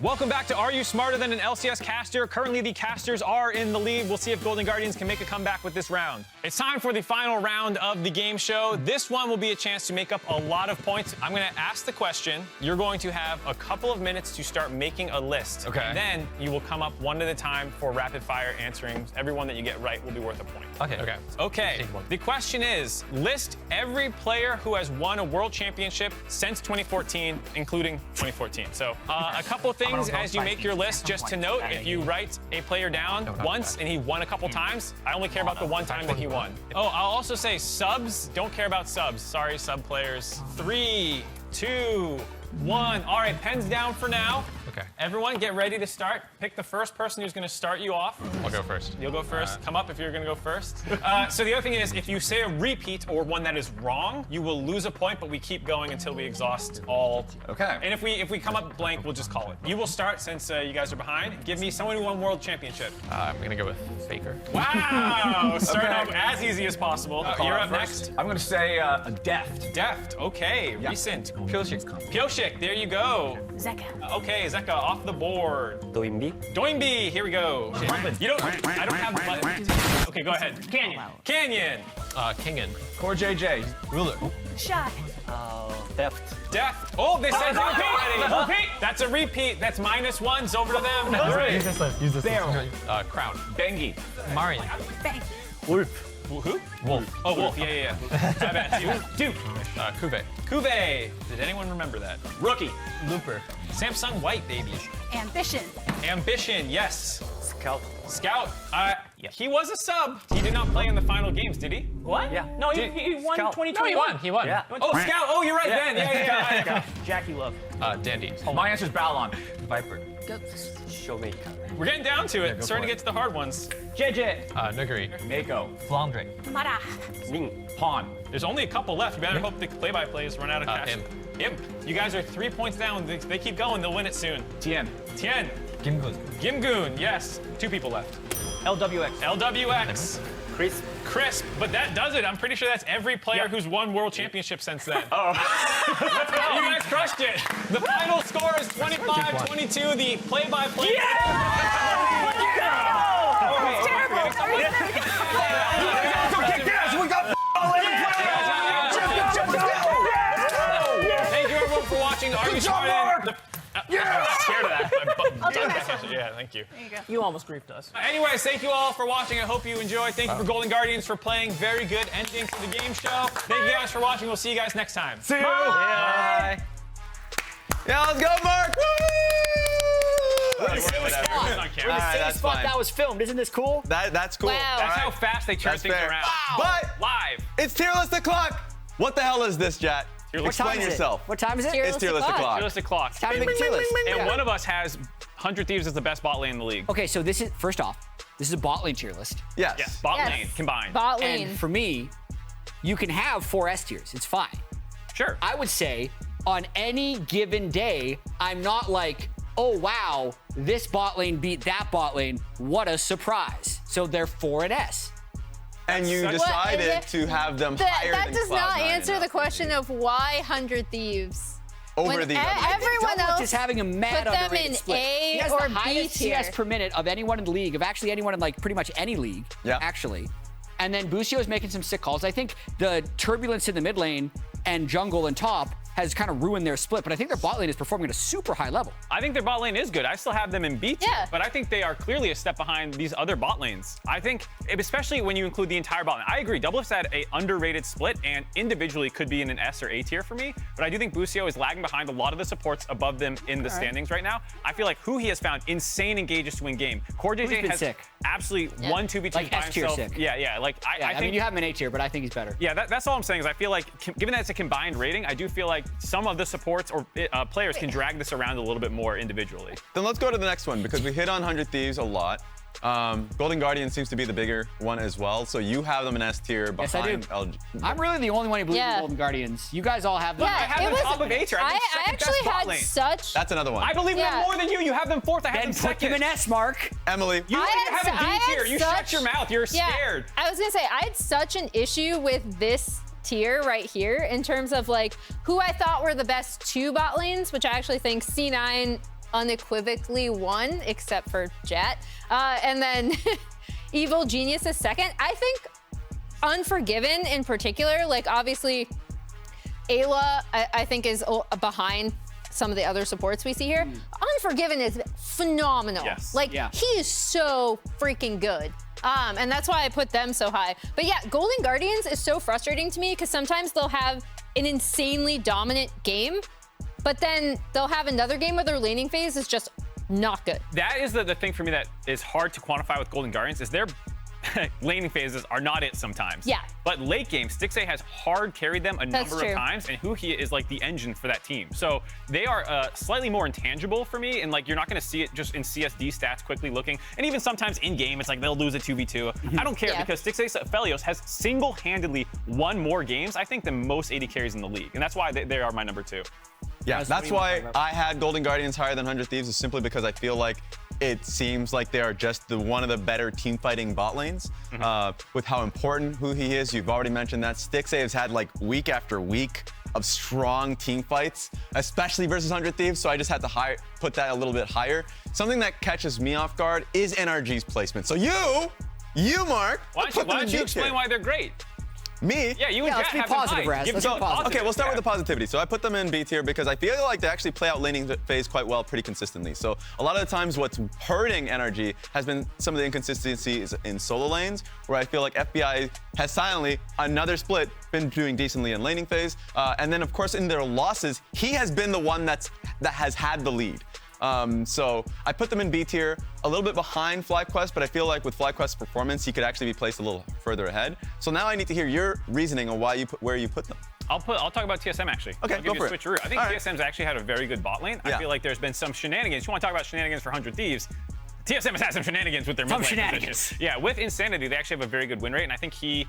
Welcome back to Are You Smarter Than an LCS Caster? Currently, the casters are in the lead. We'll see if Golden Guardians can make a comeback with this round. It's time for the final round of the game show. This one will be a chance to make up a lot of points. I'm going to ask the question. You're going to have a couple of minutes to start making a list. Okay. And then you will come up one at a time for rapid fire answering. Every one that you get right will be worth a point. Okay. Okay. Okay. The question is, list every player who has won a world championship since 2014, including 2014. So a couple of things as you make your list, just to note, if you write a player down once and he won a couple times, I only care about the one time that he won. Oh, I'll also say subs, don't care about subs. Sorry, sub players. 3, 2, 1. All right, pens down for now. Okay. Everyone get ready to start. Pick the first person who's going to start you off. I'll go first. You'll go first. Come up if you're going to go first. So the other thing is, if you say a repeat or one that is wrong, you will lose a point, but we keep going until we exhaust all. Okay. And if we come up blank, we'll just call it. You will start since you guys are behind. Give me someone who won world championship. I'm going to go with Faker. Wow! Starting off as easy as possible. You're up first. next. I'm going to say Deft. Deft. Okay. Yeah. Recent. Pyosik. Pyosik. There you go. Zeka. Okay, Zeka off the board. Doimbi. Doimbi, here we go. You don't, I don't have the button. Okay, go ahead. Canyon. Canyon. Kingen. CoreJJ. Ruler. Shy. Theft. Death. Oh, they said repeat. That's a repeat. That's -1. Over to them. All right. Use this list. Use this Barrel. list. Crown. Bengi. Marion. Bang. Wolf. Who? Wolf. Oh, Wolf. Yeah. My bad. Duke. Kuve. Kuve. Did anyone remember that? Rookie. Looper. Samsung White, baby. Ambition. Ambition. Yes. Scout. Scout. He was a sub. He did not play in the final games, did he? What? Yeah. No, he won Scout. 2021. He won. Yeah. Oh, Scout. Oh, you're right then. Yeah. Jackie Love. Dandy. My answer's Balon. Viper. Ghost. Showmate. We're getting down to it. Starting to get to the hard ones. JJ. Nuguri. Mako. Flandre. Mara. Ning. Pawn. There's only a couple left. You better hope the play-by-plays run out of cash. Imp. Imp. You guys are 3 points down. They keep going. They'll win it soon. Tien. Tien. Gimgoon. Gimgoon. Yes. 2 people left. LWX. LWX. Crisp. Crisp. But that does it. I'm pretty sure that's every player who's won world championship since then. Oh. You guys crushed it. The final score is 25-22. The play-by-play. That's terrible. Thank you everyone for watching. Are You Smarter? Yeah! I'm scared of that. I'll do it next time. Yeah, thank you. There you go. You almost griefed us. Anyways, thank you all for watching. I hope you enjoyed. Thank you for Golden Guardians for playing. Very good ending to the game show. Thank you guys for watching. We'll see you guys next time. See you. Bye. Yeah, let's go, Mark. We're in the same spot that was filmed. Isn't this cool? That's cool. Wow. That's how fast they turn That's things fair. around. But Live. it's tier list o'clock. What the hell is this, Jat? Explain yourself. What time is it? Tier It's tier list o'clock. Realistic clock. Time to make a tier list. And one of us has 100 Thieves as the best bot lane in the league. Okay, so this is, first off, this is a bot lane tier list. Yes. Yes, bot Yes. lane combined. Bot lane. And for me, you can have 4 S tiers. It's fine. Sure. I would say on any given day, I'm not like, oh, wow, this bot lane beat that bot lane. What a surprise. So they're 4 and S. And you decided to have them higher That than does not Cloud9 answer the enough. question of why 100 Thieves. Over When the other. everyone Doublelift else is having a mad put them underrated in split. A He has or the B highest tier. CS per minute of anyone in the league, of actually anyone in like pretty much any league, Yeah. actually. And then Busio is making some sick calls. I think the turbulence in the mid lane and jungle and top has kind of ruined their split, but I think their bot lane is performing at a super high level. I think their bot lane is good. I still have them in B tier, Yeah. but I think they are clearly a step behind these other bot lanes. I think, especially when you include the entire bot lane. I agree, Doublelift's had a underrated split and individually could be in an S or A tier for me, but I do think Busio is lagging behind a lot of the supports above them in the standings right now. I feel like who he has found insane engages to win game. CoreJJ been has sick. absolutely won 2v2s Like by S tier himself. sick. Yeah, like Yeah, I I think mean, you have him in A tier, but I think he's better. yeah, that's all I'm saying is I feel like, given that it's a combined rating, I do feel like some of the supports or players can drag this around a little bit more individually. Then let's go to the next one because we hit on 100 Thieves a lot. Golden Guardian seems to be the bigger one as well. So you have them in S tier Yes, I behind do. LG. I'm really the only one who believes Yeah. in Golden Guardians. You guys all have them. I have it them was, top of A tier. I have them I second best actually bot had lane. such. That's another one. I believe in them Yeah. more than you. You have them fourth. I have Then them put them second. in S, Mark. Emily. You have them I D tier. had You such- shut your mouth. You're scared. I was gonna say I had such an issue with this tier right here in terms of like who I thought were the best 2 bot lanes, which I actually think C9 unequivocally won, except for Jet. And then Evil Genius is second. I think Unforgiven in particular, like obviously Ayla, I think is behind some of the other supports we see here. Unforgiven is phenomenal. Yes. Like Yeah. he is so freaking good. And that's why I put them so high. But yeah, Golden Guardians is so frustrating to me because sometimes they'll have an insanely dominant game, but then they'll have another game where their laning phase is just not good. That is the thing for me that is hard to quantify with Golden Guardians is their laning phases are not it sometimes. Yeah. But late game, Stixxay has hard carried them a That's number true. of times, and Huhi is like the engine for that team. So they are slightly more intangible for me, and like you're not going to see it just in CSD stats quickly looking, and even sometimes in game, it's like they'll lose a 2v2. I don't care Yeah. because Stixxay Felios has single-handedly won more games, I think, than most AD carries in the league, and that's why they are my number 2. Yeah, Guys, what that's do you wanna why talk about? I had Golden Guardians higher than 100 Thieves, is simply because I feel like it seems like they are just one of the better team fighting bot lanes. With how important who he is, you've already mentioned that. Stixxay has had like week after week of strong team fights, especially versus 100 Thieves, so I just had to put that a little bit higher. Something that catches me off guard is NRG's placement. So you, Mark, Why put them don't in you B explain tier. why they're great? Me? Yeah, you and Yeah, let's Jet be have them positive, high. Raz. Give Let's them be positive. Okay, we'll start with the yeah. positivity. So I put them in B tier because I feel like they actually play out laning phase quite well, pretty consistently. So a lot of the times what's hurting NRG has been some of the inconsistencies in solo lanes, where I feel like FBI has silently, another split, been doing decently in laning phase. And then of course in their losses, he has been the one that has had the lead. So I put them in B tier, a little bit behind FlyQuest, but I feel like with FlyQuest's performance, he could actually be placed a little further ahead. So now I need to hear your reasoning on where you put them. I'll talk about TSM actually. Okay, I'll give go you for a it. switcheroo. I think All right. TSM's actually had a very good bot lane. Yeah. I feel like there's been some shenanigans. You want to talk about shenanigans for 100 Thieves? TSM has had some shenanigans with their Some mid lane shenanigans. position. Yeah, with Insanity, they actually have a very good win rate, and I think he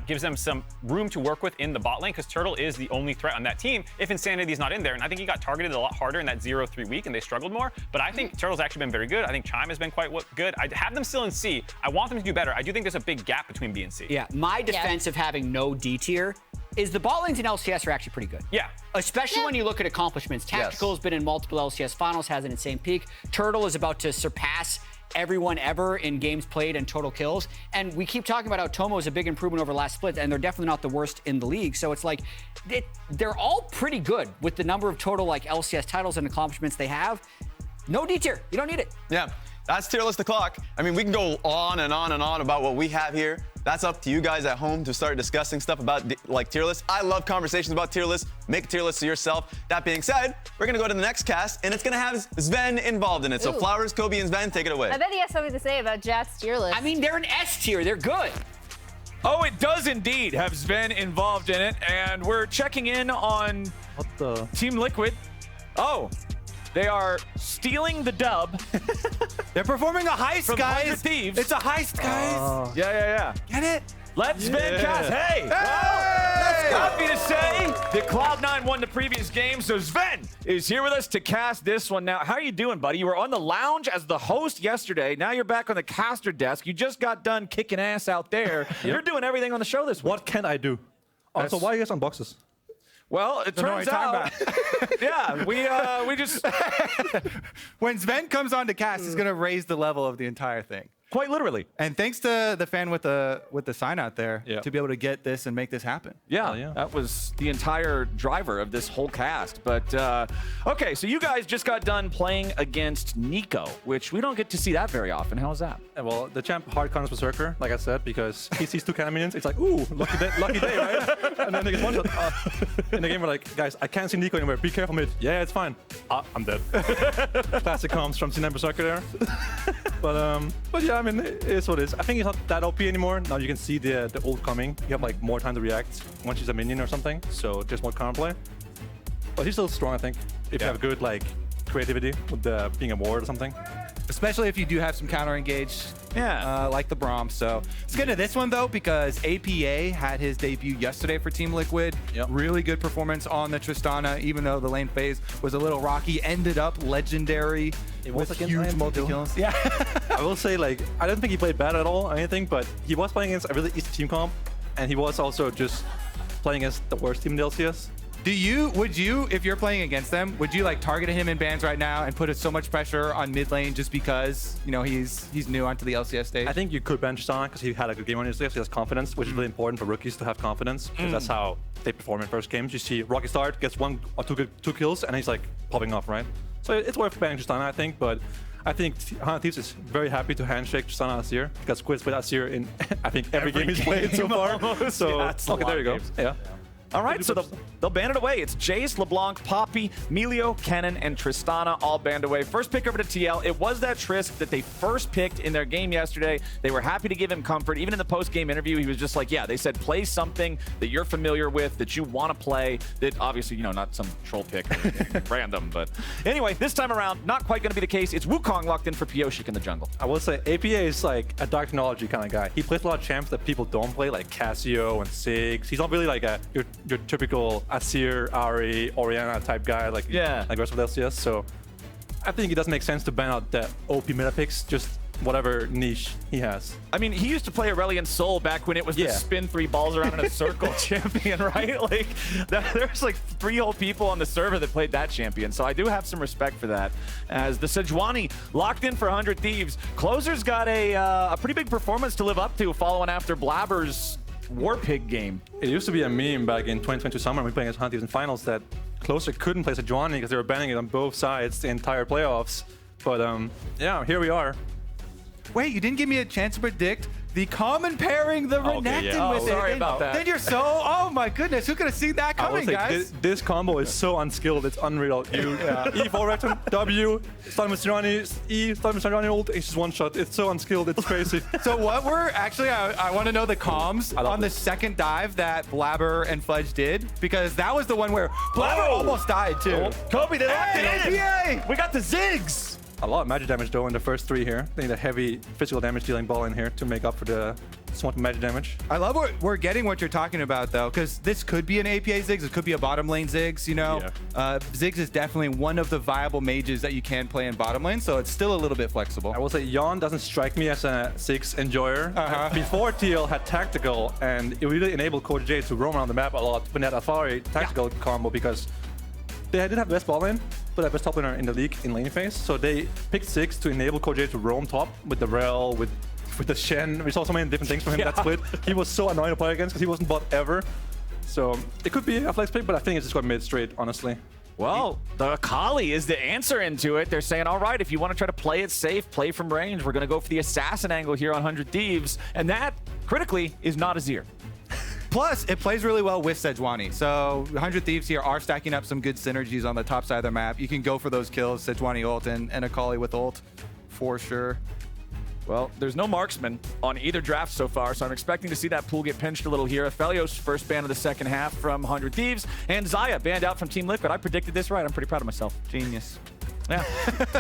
gives them some room to work with in the bot lane because Turtle is the only threat on that team if Insanity's not in there. And I think he got targeted a lot harder in that 0-3 week, and they struggled more. But I think Turtle's actually been very good. I think Chime has been quite good. I have them still in C. I want them to do better. I do think there's a big gap between B and C. Yeah, my defense of having no D tier is the bot lanes in LCS are actually pretty good. Yeah. Especially when you look at accomplishments. Tactical has been in multiple LCS finals, has an insane peak. Turtle is about to surpass everyone ever in games played and total kills. And we keep talking about how Tomo is a big improvement over last split, and they're definitely not the worst in the league. So it's like, they're all pretty good with the number of total like LCS titles and accomplishments they have. No D tier, you don't need it. Yeah, that's tier list o'clock. I mean, we can go on and on and on about what we have here. That's up to you guys at home to start discussing stuff about like tier lists. I love conversations about tier lists. Make a tier list to yourself. That being said, we're gonna go to the next cast, and it's gonna have Zven involved in it. So Ooh. Flowers, Kobe, and Zven, take it away. I bet he has something to say about Jat's tier list. I mean, they're an S tier, they're good. Oh, it does indeed have Zven involved in it, and we're checking in on Team Liquid. Oh, they are stealing the dub They're performing a heist, from 100 guys. Thieves. It's a heist, guys. Yeah. Get it? Let's Zven cast. Hey! Well, happy to say that Cloud9 won the previous game, so Zven is here with us to cast this one now. How are you doing, buddy? You were on the lounge as the host yesterday. Now you're back on the caster desk. You just got done kicking ass out there. You're doing everything on the show this week. What can I do? Also, That's- why are you guys on boxes? Well, it Don't know what turns you're talking out. Yeah, we just When Zven comes on to cast, he's gonna raise the level of the entire thing. quite literally. And thanks to the fan with the sign out there Yeah. to be able to get this and make this happen. Yeah, yeah. that was the entire driver of this whole cast. But okay, so you guys just got done playing against Nico, which we don't get to see that very often. How was that? Well, the champ hard counters Berserker, like I said, because he sees 2 cannon minions. It's like, ooh, lucky day, right? And then they get one shot. In the game, we're like, guys, I can't see Nico anywhere. Be careful, mid. Yeah, it's fine. I'm dead. Classic comes from Sinan Berserker there. But yeah, I mean, it is what it is. I think he's not that OP anymore. Now you can see the ult coming. You have like more time to react once he's a minion or something. So just more counterplay. But he's still strong, I think. If you have good like creativity with being a ward or something. Especially if you do have some counter engage, Yeah. like the Braum. So let's get into this one though, because APA had his debut yesterday for Team Liquid. Yep. Really good performance on the Tristana, even though the lane phase was a little rocky. Ended up legendary was with against huge IMT multi-kills. Yeah. I will say, like, I don't think he played bad at all or anything, but he was playing against a really easy team comp, and he was also just playing against the worst team in the LCS. Would you, if you're playing against them, would you like target him in bans right now and put so much pressure on mid lane just because, you know, he's new onto the LCS stage? I think you could bench Tristana because he had a good game on his list. He has confidence, which is really important for rookies to have confidence because that's how they perform in first games. You see Rocky start, gets 1 or 2 kills, and he's like popping off, right? So it's worth banning Tristana, I think, but I think Thieves is very happy to handshake Tristana Azir because Quid's played Azir in, I think, every game he's played so far. So, Yeah, okay, there you go. Yeah. All right, so they'll ban it away. It's Jace, LeBlanc, Poppy, Melio, Kennen, and Tristana all banned away. First pick over to TL. It was that Trist that they first picked in their game yesterday. They were happy to give him comfort. Even in the post-game interview, he was just like, yeah, they said play something that you're familiar with, that you want to play, that obviously, you know, not some troll pick or anything random. But anyway, this time around, not quite going to be the case. It's Wukong locked in for Pyosik in the jungle. I will say APA is like a dark technology kind of guy. He plays a lot of champs that people don't play, like Casio and Ziggs. He's not really like your typical Azir, Ahri, Orianna type guy, like the rest of LCS. So I think it doesn't make sense to ban out the OP meta picks, just whatever niche he has. I mean, he used to play Aurelion Sol back when it was the spin 3 balls around in a circle champion, right? Like, there's like 3 whole people on the server that played that champion. So I do have some respect for that. As the Sejuani locked in for 100 Thieves, Closer's got a pretty big performance to live up to following after Blabber's War Pig game. It used to be a meme back in 2022 summer when we were playing against Thieves in finals that Closer couldn't play Sejuani because they were banning it on both sides the entire playoffs. But yeah, here we are. Wait, you didn't give me a chance to predict the common pairing, the Renekton with it. Sorry about that. Then you're so, oh my goodness, who could have seen that coming, guys? This combo is so unskilled, it's unreal. You E forward return, W, stun with Sejuani, E, stun with Sejuani ult, it's just one shot. It's so unskilled, it's crazy. So what were, actually, I want to know the comms on the second dive that Blabber and Fudge did, because that was the one where Blabber almost died too. Kobe, they locked it in. APA! We got the Ziggs. A lot of magic damage though in the first 3 here. They need a heavy physical damage dealing ball in here to make up for the somewhat magic damage. I love what we're getting what you're talking about though, because this could be an APA Ziggs, it could be a bottom lane Ziggs, you know. Ziggs is definitely one of the viable mages that you can play in bottom lane, so it's still a little bit flexible. I will say Yeon doesn't strike me as a Ziggs enjoyer. Before TL had tactical, and it really enabled CoreJJ to roam around the map a lot when that Alfari tactical combo, because they did have the best ball lane, but the best top laner in the league in lane phase. So they picked Ziggs to enable CoreJJ to roam top with the Rel, with the Shen. We saw so many different things from him that split. He was so annoying to play against because he wasn't bot ever. So it could be a flex pick, but I think it's just got mid straight, honestly. Well, the Akali is the answer into it. They're saying, all right, if you want to try to play it safe, play from range, we're going to go for the assassin angle here on 100 Thieves. And that, critically, is not Azir. Plus, it plays really well with Sejuani. So 100 Thieves here are stacking up some good synergies on the top side of the map. You can go for those kills, Sejuani ult and Akali with ult, for sure. Well, there's no marksman on either draft so far, so I'm expecting to see that pool get pinched a little here. Aphelios first ban of the second half from 100 Thieves, and Xayah banned out from Team Liquid. I predicted this right. I'm pretty proud of myself. Genius. Yeah.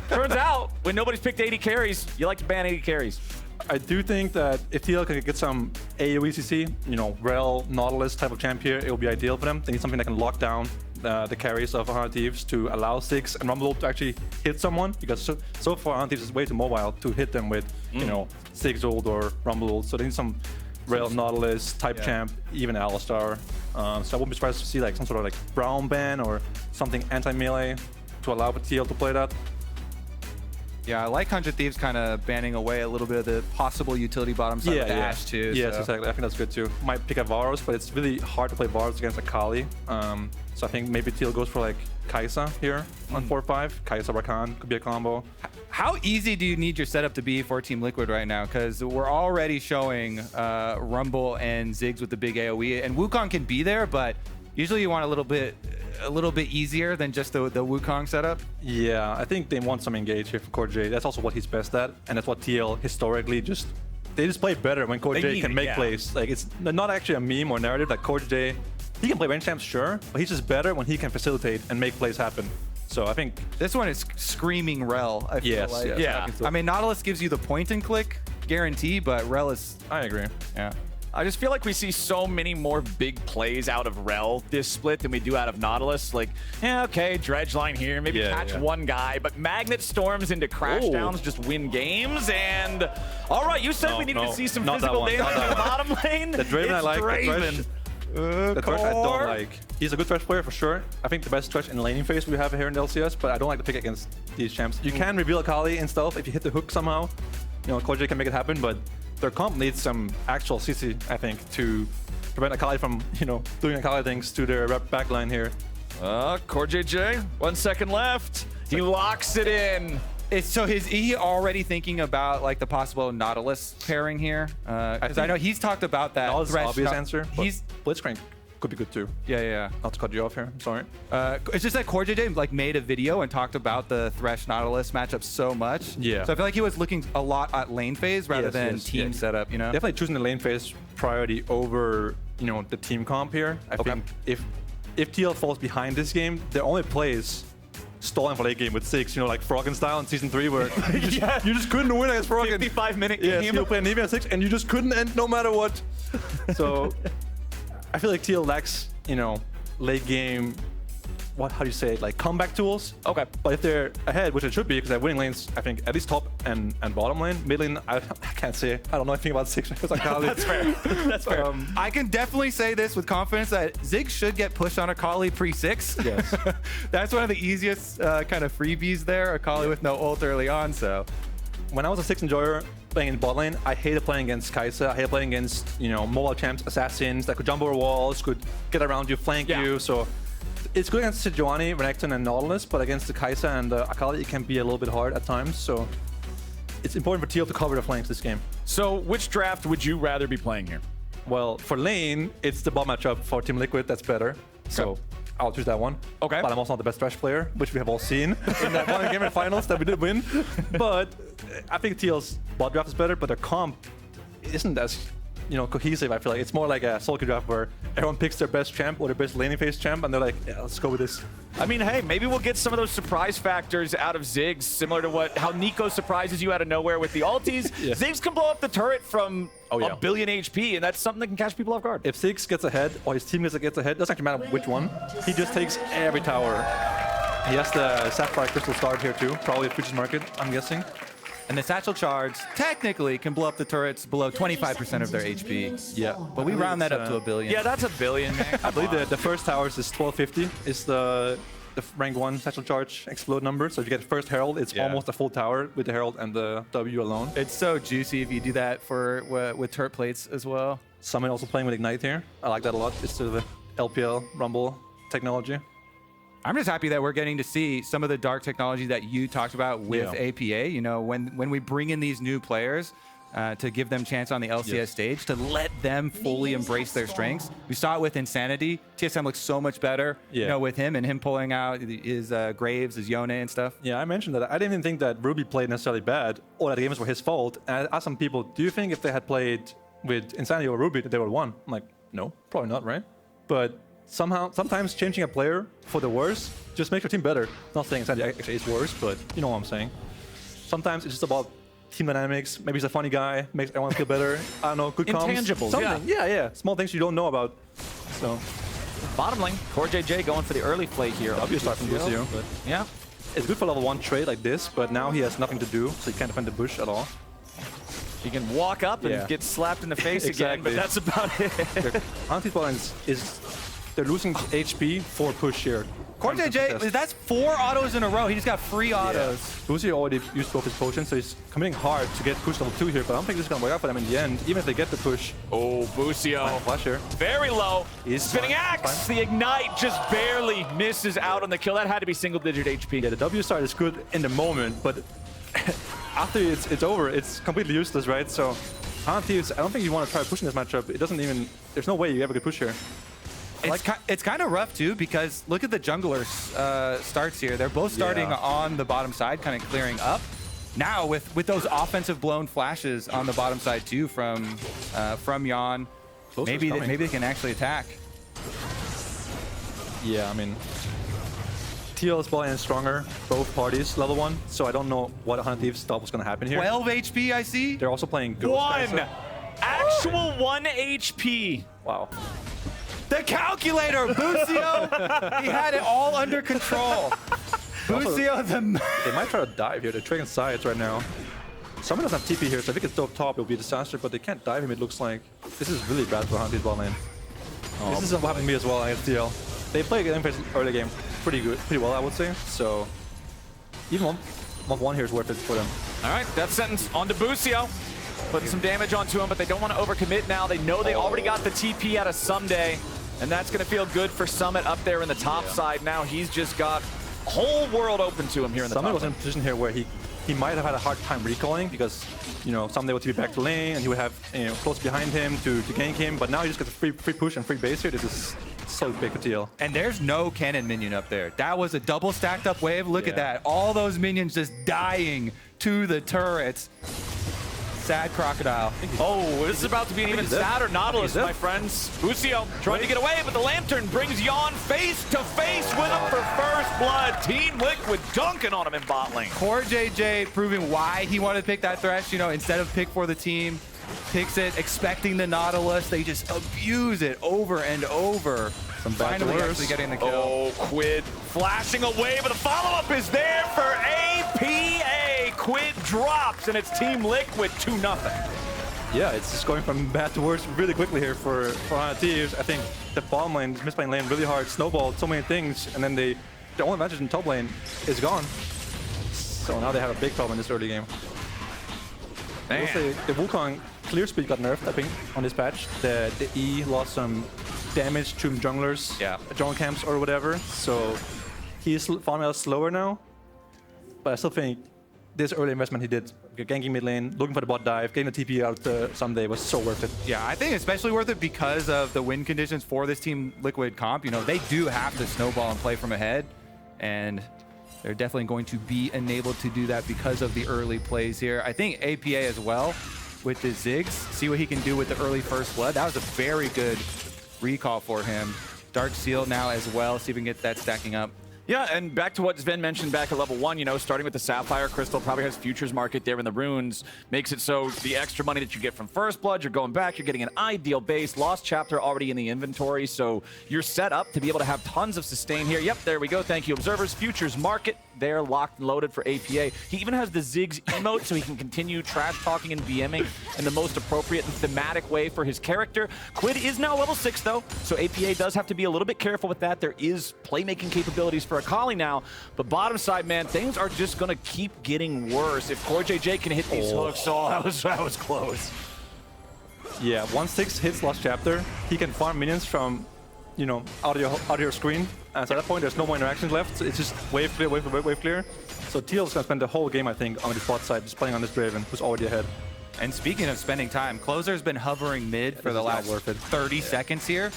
Turns out, when nobody's picked 80 carries, you like to ban 80 carries. I do think that if TL can get some AoE CC, you know, Rel, Nautilus type of champ here, it will be ideal for them. They need something that can lock down the carries of 100 Thieves to allow Ziggs and Rumble to actually hit someone, because so far 100 Thieves is way too mobile to hit them with, you know, Ziggs ult or Rumble ult. So they need some Rel, Nautilus type champ, even Alistar. So I wouldn't be surprised to see like some sort of like Brown ban or something anti-melee to allow for TL to play that. Yeah, I like 100 Thieves kind of banning away a little bit of the possible utility bottom side of the Ashe too. Yes, exactly. I think that's good too. Might pick a Varus, but it's really hard to play Varus against Akali. So I think maybe TL goes for like Kai'Sa here on 4-5. Kai'Sa Rakan could be a combo. How easy do you need your setup to be for Team Liquid right now? Because we're already showing Rumble and Ziggs with the big AoE, and Wukong can be there, but usually you want a little bit easier than just the Wukong setup. Yeah, I think they want some engage here for CoreJJ. That's also what he's best at, and that's what TL historically they just play better when CoreJJ can make plays. Like, it's not actually a meme or narrative that CoreJJ, he can play range champs, sure, but he's just better when he can facilitate and make plays happen. So I think this one is screaming Rel. I feel like. Yeah. I mean, Nautilus gives you the point and click guarantee, but Rel is. I agree. Yeah. I just feel like we see so many more big plays out of Rel this split than we do out of Nautilus. Like, yeah, okay, dredge line here, maybe catch one guy, but magnet storms into crash downs just win games. And all right, you said we needed to see some physical damage in the bottom lane. The Draven I like. Draven. The Thresh I don't like. He's a good Thresh player for sure. I think the best Thresh in laning phase we have here in the LCS, but I don't like to pick against these champs. You can reveal Akali in stealth if you hit the hook somehow. You know, CoreJJ can make it happen, but their comp needs some actual CC, I think, to prevent Akali from, you know, doing Akali things to their backline here. CoreJJ, 1 second left. He locks it in. So is he already thinking about like the possible Nautilus pairing here? Because I know he's talked about that. Nautilus is Thresh, obvious answer. He's Blitzcrank could be good too. yeah. Not to cut you off here. I'm sorry. It's just that CoreJJ like made a video and talked about the Thresh Nautilus matchup so much. Yeah. So I feel like he was looking a lot at lane phase rather than team setup. You know. Definitely choosing the lane phase priority over, you know, the team comp here. I think if TL falls behind this game, their only plays stalling for late game with Ziggs, you know, like Froggen style in season 3 where you just couldn't win against Froggen. 55-minute Yeah, game. you play Navy at 6 and you just couldn't end no matter what. So I feel like TL lacks, you know, late game, how do you say it, like comeback tools. Okay. But if they're ahead, which it should be, because they're winning lanes, I think, at least top and bottom lane. Mid lane, I can't say. I don't know anything about Ziggs. That's fair. That's fair. I can definitely say this with confidence that Ziggs should get pushed on Akali pre-6. Yes. That's one of the easiest kind of freebies there. Akali with no ult early on, so. When I was a Ziggs enjoyer playing in bot lane, I hated playing against Kai'Sa. I hated playing against, you know, mobile champs, assassins that could jump over walls, could get around you, flank you. So it's good against Sejuani, Renekton, and Nautilus, but against the Kai'Sa and the Akali, it can be a little bit hard at times. So it's important for TL to cover the flanks this game. So which draft would you rather be playing here? Well, for lane, it's the bot matchup for Team Liquid that's better. So I'll choose that one. Okay. But I'm also not the best Thresh player, which we have all seen in that one game in finals that we did win. But I think TL's bot draft is better, but their comp isn't as, you know, cohesive. I feel like it's more like a solo queue draft where everyone picks their best champ or their best laning phase champ, and they're like, yeah, let's go with this. I mean, hey, maybe we'll get some of those surprise factors out of Ziggs, similar to how Nico surprises you out of nowhere with the ultis. Ziggs can blow up the turret from a billion HP, and that's something that can catch people off guard. If Ziggs gets ahead or his team gets ahead, doesn't actually matter which one. He just takes every tower. He has the Sapphire Crystal Start here too, probably at Futures Market, I'm guessing. And the Satchel Charge technically can blow up the turrets below 25% of their HP. Yeah. But we round that up to a billion. Yeah, that's a billion, man. I believe the first towers is 1250 is the rank 1 Satchel Charge explode number. So if you get first Herald, it's almost a full tower with the Herald and the W alone. It's so juicy if you do that for with turret plates as well. Summon also playing with Ignite here. I like that a lot. It's sort of a LPL Rumble technology. I'm just happy that we're getting to see some of the dark technology that you talked about with APA. You know, when we bring in these new players to give them chance on the LCS stage, to let them fully embrace their strengths. We saw it with Insanity. TSM looks so much better, you know, with him and him pulling out his Graves, his Yeon and stuff. Yeah, I mentioned that. I didn't even think that Ruby played necessarily bad or that the games were his fault. And I asked some people, do you think if they had played with Insanity or Ruby that they would have won? I'm like, no, probably not, right? But sometimes changing a player for the worse just makes your team better. Not saying Insanity actually is worse, but you know what I'm saying. Sometimes it's just about team dynamics. Maybe he's a funny guy, makes everyone feel better. I don't know, good comms. Intangibles, something. Yeah. Small things you don't know about. So, bottom lane, CoreJJ going for the early play here. W start from Busio. But yeah. It's good for level 1 trade like this, but now he has nothing to do, so he can't defend the bush at all. He can walk up and get slapped in the face again, but that's about it. Anti-balance is they're losing HP for push here. CoreJJ, that's 4 autos in a row. He just got free autos. Busio already used both his potions, so he's committing hard to get push level 2 here, but I don't think this is going to work out for them in the end, even if they get the push. Oh, Busio. Flash here. Very low. Spinning axe. The ignite just barely misses out on the kill. That had to be single-digit HP. Yeah, the W start is good in the moment, but after it's over, it's completely useless, right? So, Thieves, I don't think you want to try pushing this matchup. It doesn't even... There's no way you ever could push here. It's kind of rough, too, because look at the junglers' starts here. They're both starting on the bottom side, kind of clearing up. Now, with those offensive blown flashes on the bottom side, too, from Yeon, maybe they can actually attack. Yeah, I mean... TL is playing stronger, both parties, level 1, so I don't know what 100 Thieves thought was going to happen here. 12 HP, I see. They're also playing Ghost. 1! Actual 1 HP. Wow. The calculator, Busio! He had it all under control. Busio, They might try to dive here. They're trading sides right now. Someone doesn't have TP here, so if it gets dove top, it'll be a disaster, but they can't dive him, it looks like. This is really bad for Hunty's bot lane. This is what happened to me as well against TL. They play game phase early game pretty well, I would say. So even one here is worth it for them. All right, death sentence onto Busio. Putting some damage onto him, but they don't want to overcommit now. They know they already got the TP out of Ssumday, and that's going to feel good for Summit up there in the top side. Now he's just got a whole world open to him here in the top. Summit was in a position here where he might have had a hard time recalling because, you know, Ssumday would be back to lane and he would have, you know, close behind him to gank him. But now he just gets a free push and free base here. This is so big for TL. And there's no cannon minion up there. That was a double stacked up wave. Look at that. All those minions just dying to the turrets. Sad crocodile. Oh, this is about to be an even sadder Nautilus, my friends. Busio trying to get away, but the Lantern brings Yeon face to face with him for first blood. Team Liquid dunking on him in bot lane. CoreJJ proving why he wanted to pick that Thresh, you know, instead of pick for the team. Picks it, expecting the Nautilus. They just abuse it over and over. Finally actually getting the kill. Oh, Quid flashing away, but the follow-up is there for APA. Quid drops, and it's Team Liquid 2-0. Yeah, it's just going from bad to worse really quickly here for Thieves. I think the bottom lane, misplaying lane really hard, snowballed so many things, and then the only advantage in top lane is gone. So now they have a big problem in this early game. I will say the Wukong clear speed got nerfed, I think, on this patch. The E lost some damage to junglers, jungle camps or whatever. So he's farming out slower now. But I still think this early investment he did, ganking mid lane, looking for the bot dive, getting the TP out Ssumday was so worth it. Yeah, I think especially worth it because of the win conditions for this Team Liquid comp. You know, they do have to snowball and play from ahead, and they're definitely going to be enabled to do that because of the early plays here. I think APA as well with the Ziggs, see what he can do with the early first blood. That was a very good recall for him. Dark Seal now as well, see if we can get that stacking up. Yeah, and back to what Zven mentioned back at level 1, you know, starting with the Sapphire Crystal, probably has futures market there in the runes, makes it so the extra money that you get from First Blood, you're going back, you're getting an ideal base, Lost Chapter already in the inventory, so you're set up to be able to have tons of sustain here. Yep, there we go, thank you, observers. Futures market, there, locked and loaded for APA. He even has the Ziggs emote, so he can continue trash-talking and BMing in the most appropriate and thematic way for his character. Quid is now level 6, though, so APA does have to be a little bit careful with that. There is playmaking capabilities for Akali now, but bottom side, man, things are just gonna keep getting worse. If CoreJJ can hit these hooks, that was close. Yeah, once Ziggs hits Lost Chapter, he can farm minions from, you know, out of your screen. And so at that point, there's no more interactions left. So it's just wave clear, wave clear. So TL's gonna spend the whole game, I think, on the bot side, just playing on this Draven, who's already ahead. And speaking of spending time, Closer's been hovering mid for the last 30 seconds here.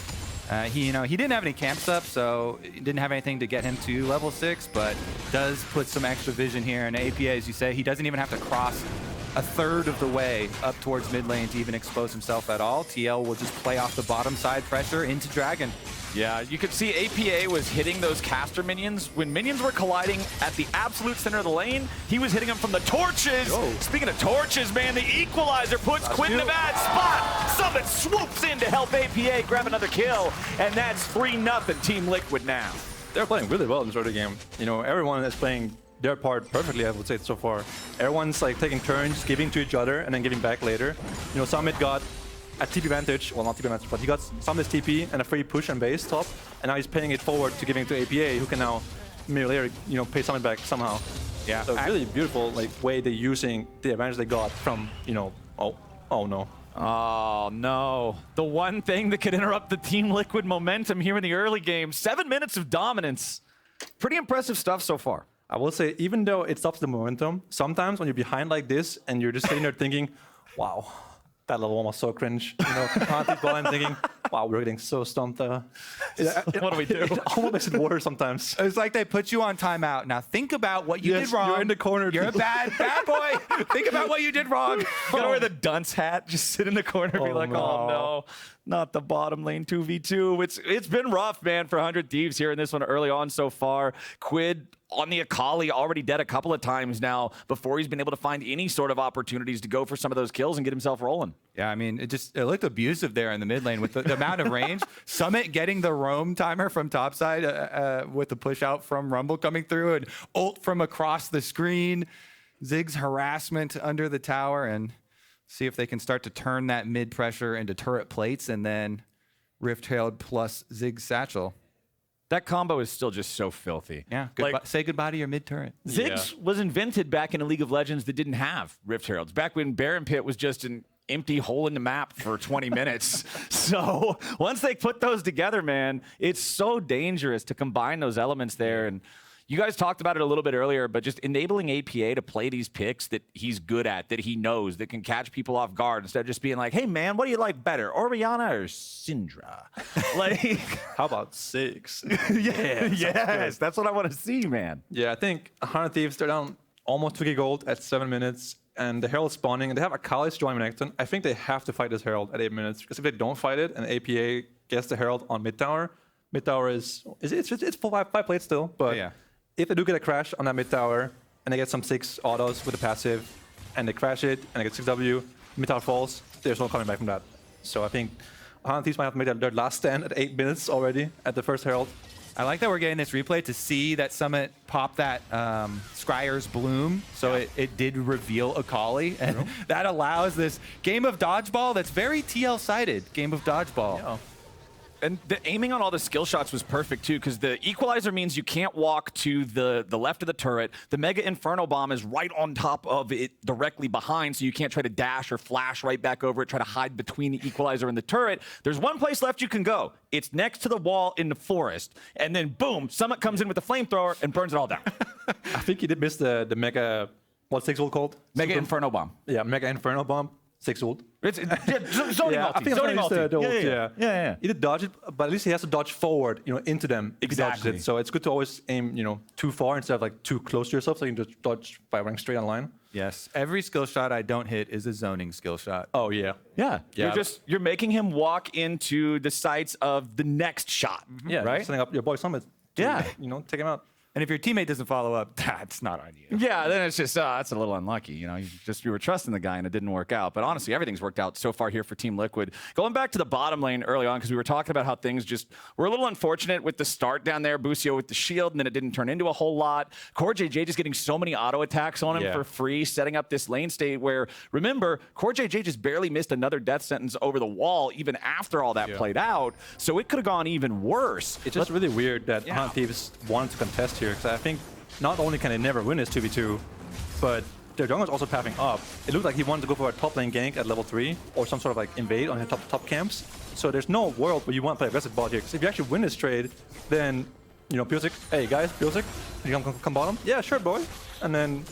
He didn't have any camps up, so he didn't have anything to get him to level 6, but does put some extra vision here. And APA, as you say, he doesn't even have to cross a third of the way up towards mid lane to even expose himself at all. TL will just play off the bottom side pressure into Dragon. Yeah, you could see APA was hitting those caster minions. When minions were colliding at the absolute center of the lane, he was hitting them from the torches. Oh. Speaking of torches, man, the equalizer puts Quid in a bad spot. Summit swoops in to help APA grab another kill, and that's 3-0 Team Liquid now. They're playing really well in this early game. You know, everyone is playing their part perfectly, I would say, so far. Everyone's like taking turns, giving to each other, and then giving back later. You know, Summit got a TP advantage, well, not TP advantage, but he got Summit's TP and a free push and base top, and now he's paying it forward to giving to APA, who can now later, you know, pay Summit back somehow. Yeah. So really beautiful, like, way they're using the advantage they got from, you know, oh no. Oh, no. The one thing that could interrupt the Team Liquid momentum here in the early game. 7 minutes of dominance. Pretty impressive stuff so far. I will say, even though it stops the momentum, sometimes when you're behind like this and you're just sitting there thinking, wow, that level 1 was so cringe. You know, I'm thinking, wow, we're getting so stumped. What do we do? It almost makes it worse sometimes. It's like they put you on timeout. Now think about what you did wrong. You're in the corner. You're a bad boy. Think about what you did wrong. You gotta wear the dunce hat, just sit in the corner and be like, oh no, not the bottom lane 2v2. It's been rough, man, for 100 Thieves here in this one early on so far. Quid on the Akali, already dead a couple of times now before he's been able to find any sort of opportunities to go for some of those kills and get himself rolling. Yeah, I mean, it looked abusive there in the mid lane with the amount of range. Summit getting the roam timer from topside with the push out from Rumble coming through and ult from across the screen. Ziggs harassment under the tower, and see if they can start to turn that mid pressure into turret plates and then Rift Herald plus Ziggs Satchel. That combo is still just so filthy. Yeah, say goodbye to your mid turret. Ziggs was invented back in a League of Legends that didn't have Rift Heralds. Back when Baron Pit was just an empty hole in the map for 20 minutes. So once they put those together, man, it's so dangerous to combine those elements there. And you guys talked about it a little bit earlier, but just enabling APA to play these picks that he's good at, that he knows, that can catch people off guard instead of just being like, hey, man, what do you like better, Orianna or Syndra? Like, How about 6? yes, that's what I want to see, man. Yeah, I think 100 Thieves, they're down almost 2k gold at 7 minutes, and the Herald spawning, and they have Akali join Renekton. I think they have to fight this Herald at 8 minutes, because if they don't fight it, and APA gets the Herald on mid tower is it's 5 plates still, but if they do get a crash on that mid tower, and they get some 6 autos with a passive, and they crash it, and they get 6W, mid tower falls, there's no coming back from that. So I think 100 Thieves might have made their last stand at 8 minutes already at the first Herald. I like that we're getting this replay to see that Summit pop that Scryer's Bloom, so it did reveal Akali, and that allows this game of dodgeball that's very TL-sided, game of dodgeball. Yeah. And the aiming on all the skill shots was perfect too, because the equalizer means you can't walk to the left of the turret. The Mega Inferno Bomb is right on top of it, directly behind, so you can't try to dash or flash right back over it, try to hide between the equalizer and the turret. There's one place left you can go. It's next to the wall in the forest. And then boom, Summit comes in with the flamethrower and burns it all down. I think you did miss the Mega, what's 6 ult called? Mega Inferno Bomb. Yeah, Mega Inferno Bomb. 6 ult. It's zoning I multi. think Zoning multi. Yeah. He did dodge it, but at least he has to dodge forward, into them. If he dodges Exactly. it. So it's good to always aim, too far instead of like too close to yourself, so you can just dodge by running straight on line. Yes, every skill shot I don't hit is a zoning skill shot. Oh yeah. Yeah. You're making him walk into the sights of the next shot. Yeah. Right? Setting up your boy Summit. Yeah. Take him out. And if your teammate doesn't follow up, that's not on you. Yeah, then it's just that's a little unlucky. You were trusting the guy and it didn't work out. But honestly, everything's worked out so far here for Team Liquid. Going back to the bottom lane early on, because we were talking about how things just were a little unfortunate with the start down there. Busio with the shield, and then it didn't turn into a whole lot. CoreJJ just getting so many auto attacks on him for free, setting up this lane state where, remember, CoreJJ just barely missed another death sentence over the wall even after all that played out. So it could have gone even worse. It's just really weird that Hunt Thieves wanted to contest here, because I think not only can they never win this 2v2, but their jungler's also pathing up. It looked like he wanted to go for a top lane gank at level 3, or some sort of like invade on his top camps. So there's no world where you want to play aggressive bot here, because if you actually win this trade, then, Pyosik, hey guys, Pyosik, you come bottom? Yeah, sure, boy. And then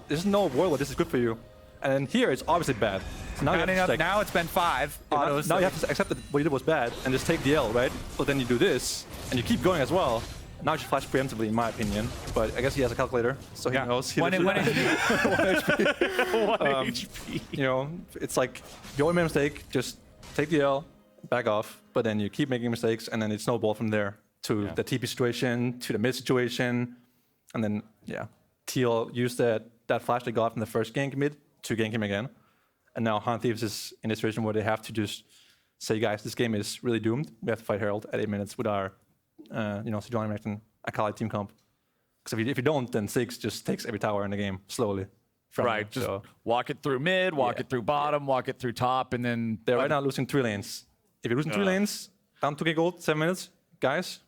there's no world where this is good for you. And here it's obviously bad. So now it's been 5 autos. Now you have to accept that what you did was bad and just take the L, right? So then you do this, and you keep going as well. Now you should flash preemptively, in my opinion. But I guess he has a calculator, so he knows. He 1 HP. 1 HP. It's like, you already made a mistake, just take the L, back off. But then you keep making mistakes, and then it snowballs from there to the TP situation, to the mid situation. And then, TL used that flash they got from the first gank mid to gank him again. And now Hunt Thieves is in a situation where they have to just say, guys, this game is really doomed. We have to fight Herald at 8 minutes with our Sejuani, Renekton, Akali team comp. Because if you don't, then Ziggs just takes every tower in the game slowly. Right, just walk it through mid, walk it through bottom, walk it through top, and then... They're right now losing 3 lanes. If you're losing 3 lanes, down 2k gold, 7 minutes, guys,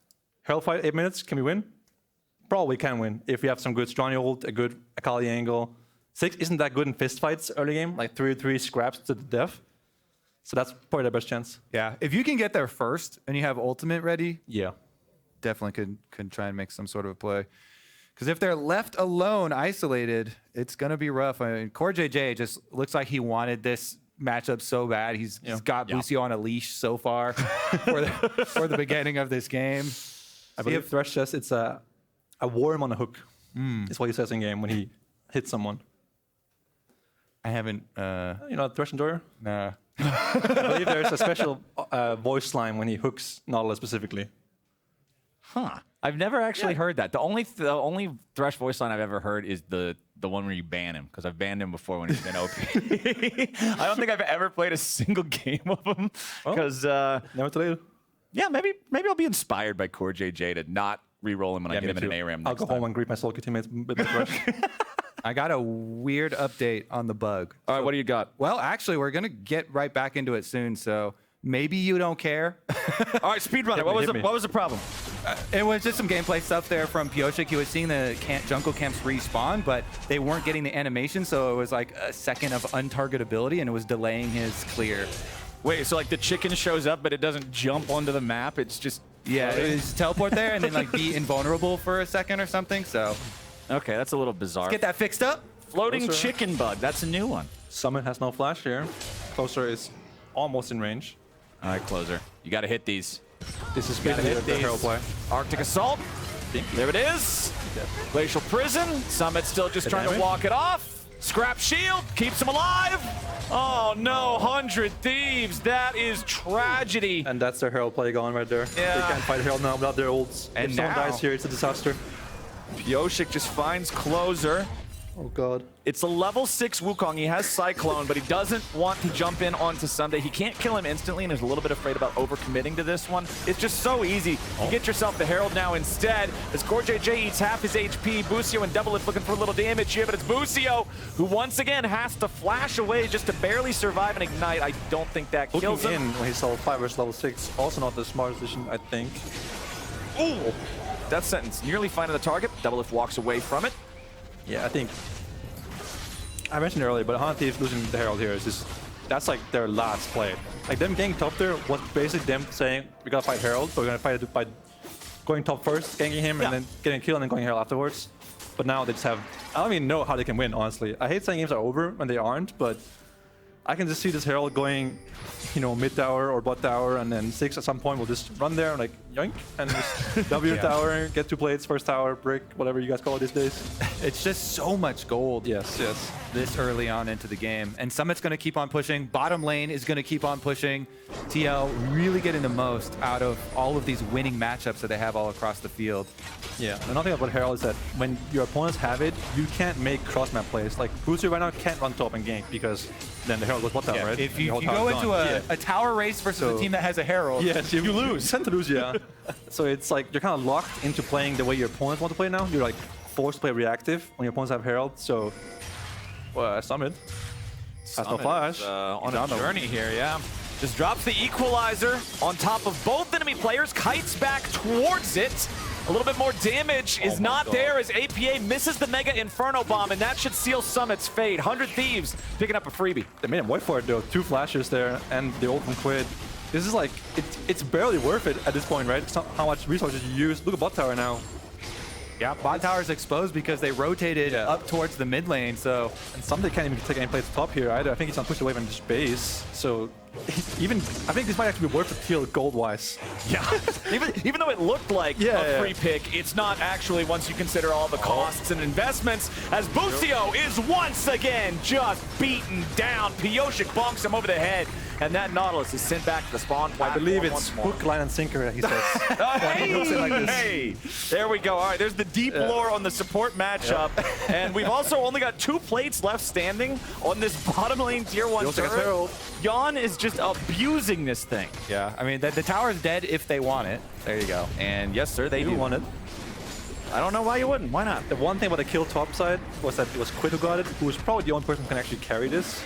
Herald fight 8 minutes, can we win? Probably can win, if we have some good Sejuani ult, a good Akali angle. Ziggs isn't that good in fist fights early game, like 3v3 scraps to the death. So that's probably their best chance. Yeah, if you can get there first and you have ultimate ready, definitely could try and make some sort of a play. Because if they're left alone, isolated, it's going to be rough. I mean, CoreJJ just looks like he wanted this matchup so bad. He's got Busio on a leash so far for the beginning of this game. I believe Thresh says it's a worm on a hook. Is what he says in game when he hits someone. I haven't... Thresh Enjoyer? Nah. I believe there's a special voice line when he hooks Nautilus specifically. Huh. I've never actually heard that. The only Thresh voice line I've ever heard is the one where you ban him, because I've banned him before when he's been OP. I don't think I've ever played a single game of him, because never too late. Yeah, maybe I'll be inspired by CoreJJ to not re-roll him when I get him in an ARAM next I'll go home and greet my Soul teammates with the Thresh. I got a weird update on the bug. All right, what do you got? Well, actually, we're going to get right back into it soon. So maybe you don't care. All right, speedrunner. What was the problem? It was just some gameplay stuff there from Pyosik. He was seeing the jungle camps respawn, but they weren't getting the animation, so it was like a second of untargetability, and it was delaying his clear. Wait, so like the chicken shows up, but it doesn't jump onto the map? It's just... Yeah, it was teleport there and then like be invulnerable for a second or something, so... Okay, that's a little bizarre. Let's get that fixed up. Floating Closer. chicken bug. That's a new one. Summon has no flash here. Closer is almost in range. All right, closer. You got to hit these. This is basically the Herald play. Arctic Assault. There it is. Glacial Prison. Summit still just trying to walk it off. Scrap Shield keeps him alive. Oh no, 100 Thieves. That is tragedy. And that's their Herald play going right there. Yeah. They can't fight Herald now without their ults. And if someone now- dies here, it's a disaster. Pyosik just finds closer. Oh god. It's a level 6 Wukong. He has Cyclone, but he doesn't want to jump in onto Ssumday. He can't kill him instantly, and is a little bit afraid about overcommitting to this one. It's just so easy. You get yourself the Herald now instead. As CoreJJ eats half his HP, Busio and Doublelift looking for a little damage here, but it's Busio who once again has to flash away just to barely survive and ignite. I don't think that kills Looking him. in when he's level 5 versus level 6, also not the smartest decision, I think. Ooh! Death sentence nearly finding the target. Doublelift walks away from it. Yeah, I think... I mentioned earlier, but 100 Thieves losing the Herald here is just... That's like their last play. Like them getting top there was basically them saying, we gotta fight Herald, so we're gonna fight it by going top first, ganking him, and then getting a kill and then going Herald afterwards. But now they just have... I don't even know how they can win, honestly. I hate saying games are over when they aren't, but I can just see this Herald going, you know, mid tower or bot tower, and then Ziggs at some point will just run there and like yoink and just W tower, get 2 plates, first tower, brick, whatever you guys call it these days. It's just so much gold. Yes, yes. This early on into the game. And Summit's going to keep on pushing. Bottom lane is going to keep on pushing. TL really getting the most out of all of these winning matchups that they have all across the field. Yeah, another thing about Herald is that when your opponents have it, you can't make cross-map plays. Like, Busio right now can't run top and gank because then the Herald goes bot tower, right? If you The whole go tower's into gone. a tower race versus a team that has a Herald, yes, you lose. You tend to lose, yeah. So it's like you're kind of locked into playing the way your opponents want to play now. You're like forced to play reactive when your opponents have Herald. So, well, Summit has no flash. On a journey here, yeah. Just drops the equalizer on top of both enemy players, kites back towards it. A little bit more damage is not there as APA misses the Mega Inferno Bomb, and that should seal Summit's fate. 100 Thieves picking up a freebie. They made him wait for it though. 2 flashes there and the ult from Quid. This is like, it's barely worth it at this point, right? It's not how much resources you use. Look at bot tower now. yeah, bot tower's exposed because they rotated up towards the mid lane, so... And Ssumday can't even take any play to top here either. I think he's not pushed away from this base. So even, I think this might actually be worth the kill gold-wise. Yeah, even though it looked like a free pick, it's not actually once you consider all the costs and investments, as Busio is once again just beaten down. Pyosik bonks him over the head, and that Nautilus is sent back to the spawn platform. I believe it's once more. hook, line, and sinker, he says. Hey, there we go. All right, there's the deep lore on the support matchup, and we've also only got 2 plates left standing on this bottom lane tier 1 turret. Yeon is just abusing this thing. Yeah, I mean, the tower's dead if they want it. There you go. And yes, sir, they do want it. I don't know why you wouldn't. Why not? The one thing about the kill top side was that it was Quid who got it, who was probably the only person who can actually carry this.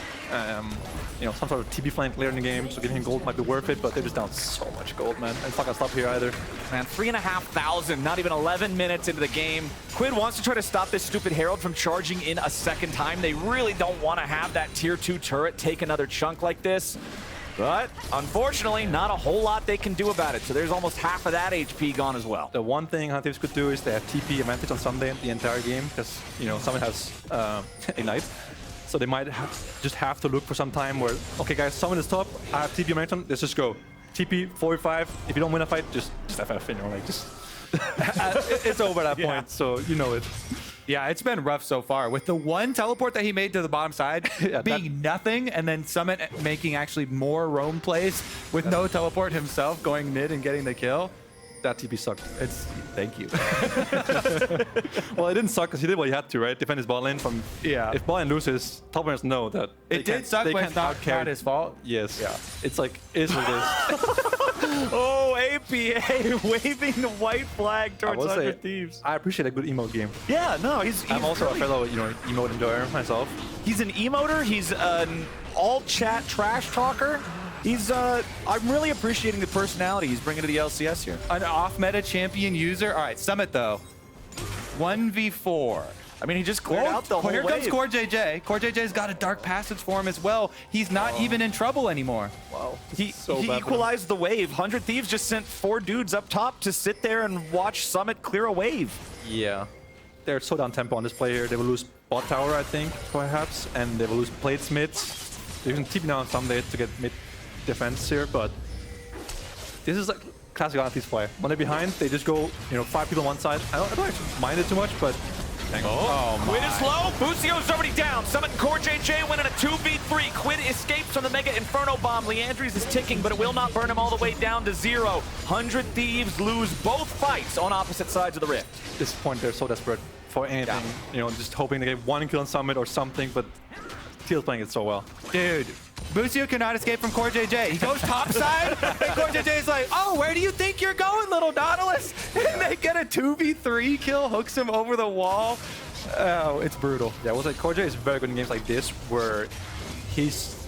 You know, some sort of TB flank later in the game, so getting gold might be worth it, but they're just down so much gold, man. And it's not gonna stop here either. Man, 3,500, not even 11 minutes into the game. Quid wants to try to stop this stupid Herald from charging in a second time. They really don't want to have that tier 2 turret take another chunk like this. But unfortunately, not a whole lot they can do about it. So there's almost half of that HP gone as well. The one thing Thieves could do is they have TP advantage on Ssumday the entire game, because, you know, Summit has Ignite. So they might just have to look for some time where, okay guys, Summit is top, I have TP momentum, let's just go. TP, 45, if you don't win a fight, just FF, you know, like just... it's over at that point, so you know it. Yeah, it's been rough so far. With the one teleport that he made to the bottom side being nothing, and then Summit making actually more roam plays with no teleport himself, going mid and getting the kill. That TP sucked. Thank you. Well, it didn't suck because he did what he had to, right? Defend his bot lane from... Yeah. If bot lane loses, top laners know that... It did suck, but it's not his fault. Yes. Yeah. It's like, it is what it is. Oh, APA waving the white flag towards 100 Thieves. I appreciate a good emote game. Yeah, no, he's I'm also really, a fellow, you know, emote enjoyer myself. He's an emoter. He's an all-chat trash talker. he's I'm really appreciating the personality he's bringing to the LCS here. An off-meta champion user. All right, Summit though. 1v4. I mean, he just cleared out the whole Here comes wave. CoreJJ. CoreJJ's got a Dark Passage for him as well. He's not even in trouble anymore. Wow. He So bad for equalized the wave. 100 Thieves just sent 4 dudes up top to sit there and watch Summit clear a wave. Yeah. They're so down tempo on this play here. They will lose bot tower, I think, perhaps, and they will lose plates mids. They can TP down Ssumday to get mid defense here, but this is like classic Thieves play. When they're behind, they just go, 5 people on one side. I don't actually mind it too much, but Quid is low. Busio's already down. Summit and CoreJJ win in a 2v3. Quid escapes from the Mega Inferno Bomb. Leandries is ticking, but it will not burn him all the way down to 0. 100 Thieves lose both fights on opposite sides of the rift. at this point they're so desperate for anything. Just hoping to get one kill on Summit or something, but Teal's playing it so well. Dude, Busio cannot escape from CoreJJ. He goes topside, and CoreJJ's like, oh, where do you think you're going, little Nautilus? And they get a 2v3 kill, hooks him over the wall. Oh, it's brutal. Yeah, it was like CoreJJ is very good in games like this where he's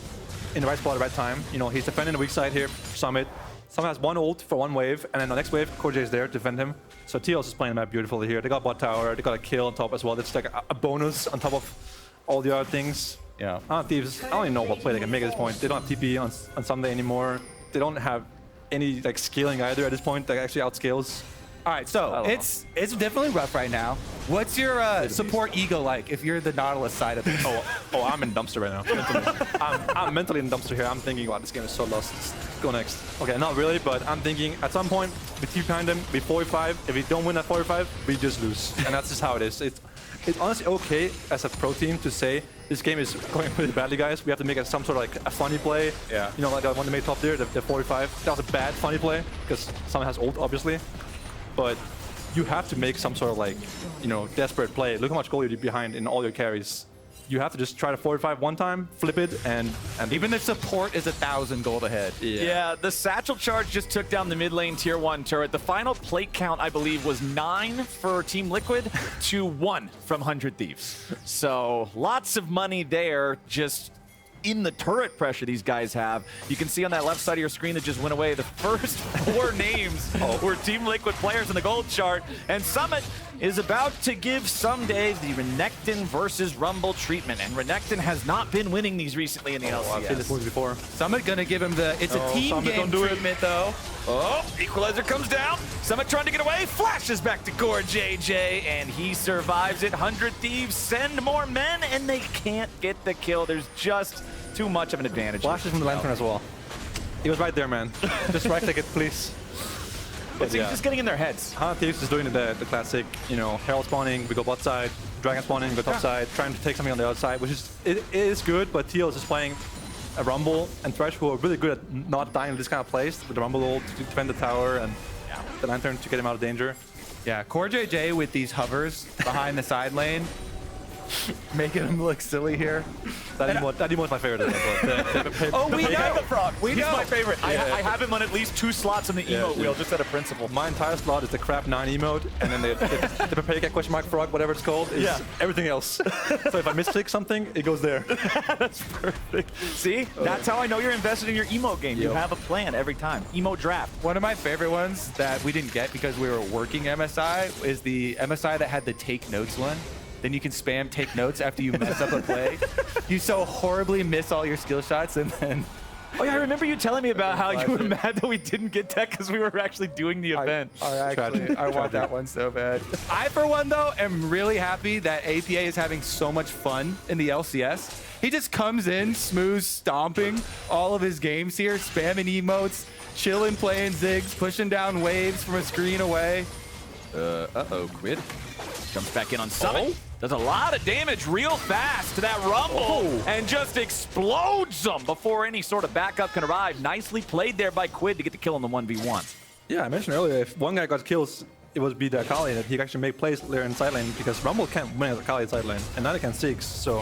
in the right spot at the right time. He's defending the weak side here, Summit. Summit has one ult for one wave, and then the next wave, CoreJJ is there to defend him. So Teals is playing the map beautifully here. They got bot tower, they got a kill on top as well. That's like a bonus on top of all the other things. Yeah. Thieves, I don't even know what play they can make at this point. They don't have TP on Ssumday anymore. They don't have any scaling either at this point that actually outscales. All right, so it's definitely rough right now. What's your support ego like if you're the Nautilus side of it? Oh, I'm in dumpster right now. I'm mentally in dumpster here. I'm thinking, wow, this game is so lost. Let's go next. Okay, not really, but I'm thinking at some point we TP behind them, we 45. If we don't win at 45, we just lose, and that's just how it is. It's honestly okay as a pro team to say this game is going really badly, guys. We have to make some sort of a funny play. Yeah. Like the one they made top there, the 45. That was a bad funny play because someone has ult, obviously. But you have to make some sort of desperate play. Look how much gold you're behind in all your carries. You have to just try to 45 one time, flip it, and even if support is 1,000 gold ahead. Yeah, the Satchel Charge just took down the mid lane tier 1 turret. The final plate count, I believe, was 9 for Team Liquid to 1 from 100 Thieves. So lots of money there, just in the turret pressure these guys have. You can see on that left side of your screen that just went away, the first 4 names were Team Liquid players in the gold chart, and Summit is about to give Ssumday the Renekton versus Rumble treatment, and Renekton has not been winning these recently in the LCS. I've seen this movie before. Summit gonna give him the it's a team Summit, game treatment though. Oh, Equalizer comes down. Summit trying to get away, flashes back to CoreJJ, and he survives it. 100 Thieves send more men, and they can't get the kill. There's just too much of an advantage. Flashes from the lantern as well. He was right there, man. Just right click it, please. But he's just getting in their heads. Thieves is doing the classic, Herald spawning, we go bot side, Dragon spawning, we go top side, trying to take something on the other side, which is good, but Teal is just playing a Rumble and Thresh, who are really good at not dying in this kind of place, with the Rumble ult to defend the tower and the lantern to get him out of danger. Yeah, CoreJJ with these hovers behind the side lane, making him look silly here. That emote's my favorite. Oh, we know! He's my favorite. I have him on at least 2 slots on the emote wheel, just out of principle. My entire slot is the crap 9 emote, and then the Paprika question mark frog, whatever it's called, is everything else. So if I misclick something, it goes there. That's perfect. See? That's how I know you're invested in your emote game. You have a plan every time. Emote draft. One of my favorite ones that we didn't get because we were working MSI is the MSI that had the take notes one. Then you can spam take notes after you mess up a play. You so horribly miss all your skill shots, and then... Oh yeah, I remember you telling me about how you were mad that we didn't get that because we were actually doing the event. I want that one so bad. I, for one, though, am really happy that APA is having so much fun in the LCS. He just comes in, smooth, stomping all of his games here, spamming emotes, chilling, playing Ziggs, pushing down waves from a screen away. Uh-oh, Quid. Jumps back in on Summit. Does a lot of damage real fast to that Rumble and just explodes them before any sort of backup can arrive. Nicely played there by Quid to get the kill on the 1v1. Yeah, I mentioned earlier, if one guy got kills, it would be the Akali that he could actually make plays there in side lane because Rumble can't win as Akali in side lane, and neither can Ziggs. So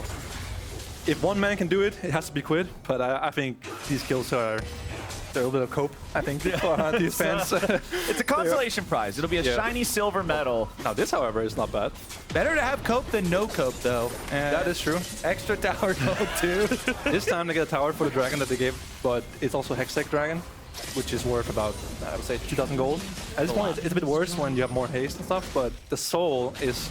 if one man can do it, it has to be Quid, but I think these kills are a little bit of cope, I think, for these fans. It's a consolation prize. It'll be a shiny silver medal. Now this, however, is not bad. Better to have cope than no cope, though. That is true. Extra tower gold, too. This time they get a tower for the dragon that they gave, but it's also Hextech Dragon, which is worth about, I would say, 2,000 gold. At this point, it's a bit worse when you have more haste and stuff, but the soul is,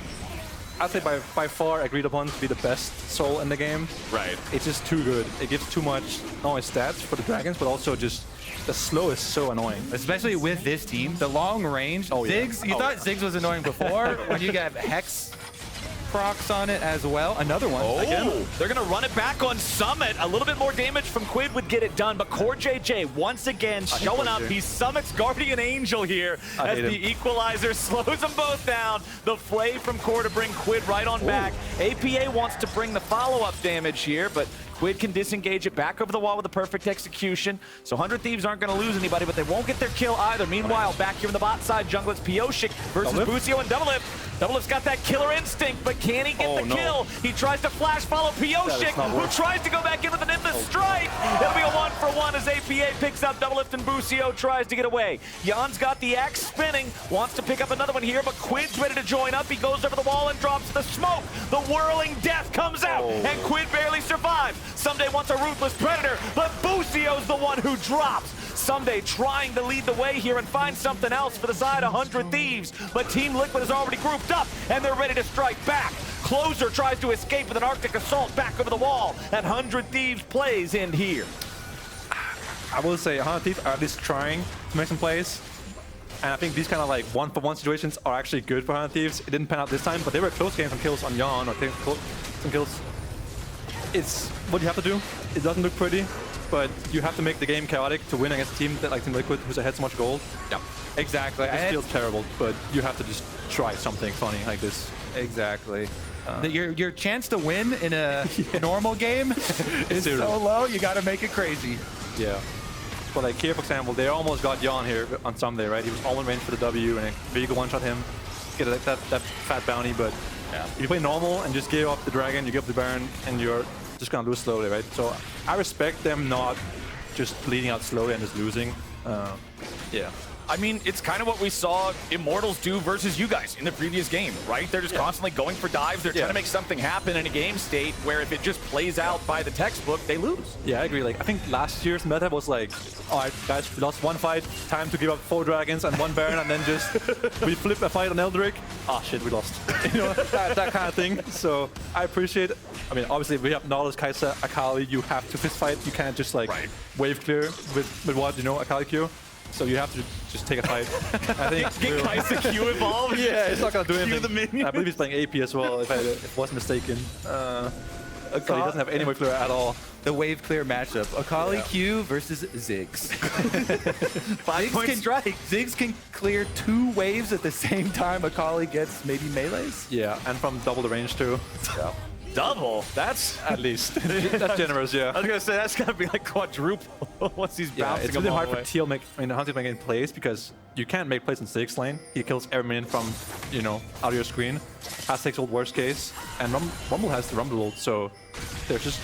I'd say, by far agreed upon to be the best soul in the game. Right. It's just too good. It gives too much, not only stats for the dragons, but also just the slow is so annoying. Especially with this team, the long range. Oh, yeah. Ziggs, you thought Ziggs was annoying before. When you get Hex procs on it as well. Another one. Oh, they're going to run it back on Summit. A little bit more damage from Quid would get it done, but CoreJJ once again showing up. He's Summit's guardian angel here as the equalizer slows them both down. The play from Core to bring Quid right on back. APA wants to bring the follow-up damage here, but Quid can disengage it back over the wall with a perfect execution. So 100 Thieves aren't going to lose anybody, but they won't get their kill either. Meanwhile, back here in the bot side, jungle, it's Pyosik versus Busio and Doublelift. Doublelift's got that killer instinct, but can he get the kill? He tries to flash follow Pyosik, who tries to go back in with an endless strike. It'll be a 1-for-1 as APA picks up Doublelift and Busio tries to get away. Yeon's got the axe spinning, wants to pick up another one here, but Quid's ready to join up. He goes over the wall and drops the smoke. The whirling death comes out, and Quid barely survives. Ssumday wants a ruthless predator, but Busio's the one who drops. Ssumday trying to lead the way here and find something else for the side 100 Thieves, but Team Liquid is already grouped up, and they're ready to strike back. Closer tries to escape with an Arctic Assault back over the wall, and 100 Thieves plays end here. I will say 100 Thieves are at least trying to make some plays. And I think these kind of like one-for-one situations are actually good for 100 Thieves. It didn't pan out this time, but they were close games, some kills on Yeon, or some kills. It's what you have to do. It doesn't look pretty, but you have to make the game chaotic to win against a team that like Team Liquid, who's ahead so much gold. Yep. Exactly. It feels terrible, but you have to just try something funny like this. Exactly. Your chance to win in a normal game is so low, you got to make it crazy. Yeah. But like here, for example, they almost got Yeon here on Ssumday, right? He was all in range for the W, and Vehicle one-shot him, get that fat bounty, but if you play normal and just give up the dragon, you give up the Baron, and you're just gonna lose slowly, right? So I respect them not just bleeding out slowly and just losing. Yeah. I mean, it's kind of what we saw Immortals do versus you guys in the previous game, right? They're just constantly going for dives. They're trying to make something happen in a game state where if it just plays out by the textbook, they lose. Yeah, I agree. Like, I think last year's meta was like, all right, guys, we lost one fight, time to give up 4 dragons and 1 Baron, and then just we flip a fight on Eldrick. Ah, shit, we lost. You know, that kind of thing. So I appreciate it. I mean, obviously, we have Nautilus, Kai'Sa, Akali. You have to fist fight. You can't just like wave clear with what, you know, Akali Q. So you have to just take a fight. I think get Kai'Sa Q involved. Yeah, it's not gonna do anything. The minion. I believe he's playing AP as well, if I wasn't mistaken. So he doesn't have any wave clear at all. The wave clear matchup: Akali Q versus Ziggs. 5-point strike. Ziggs can clear 2 waves at the same time. Akali gets maybe melees. Yeah, and from double the range too. Yeah. Double? That's at least. That's generous, yeah. I was gonna say that's gotta be like quadruple once he's bouncing. It's really hard for TL Hunter making plays because you can't make plays in Ziggs lane. He kills every minion from, you know, out of your screen. Has 6 ult worst case, and Rumble has the Rumble ult, so there's just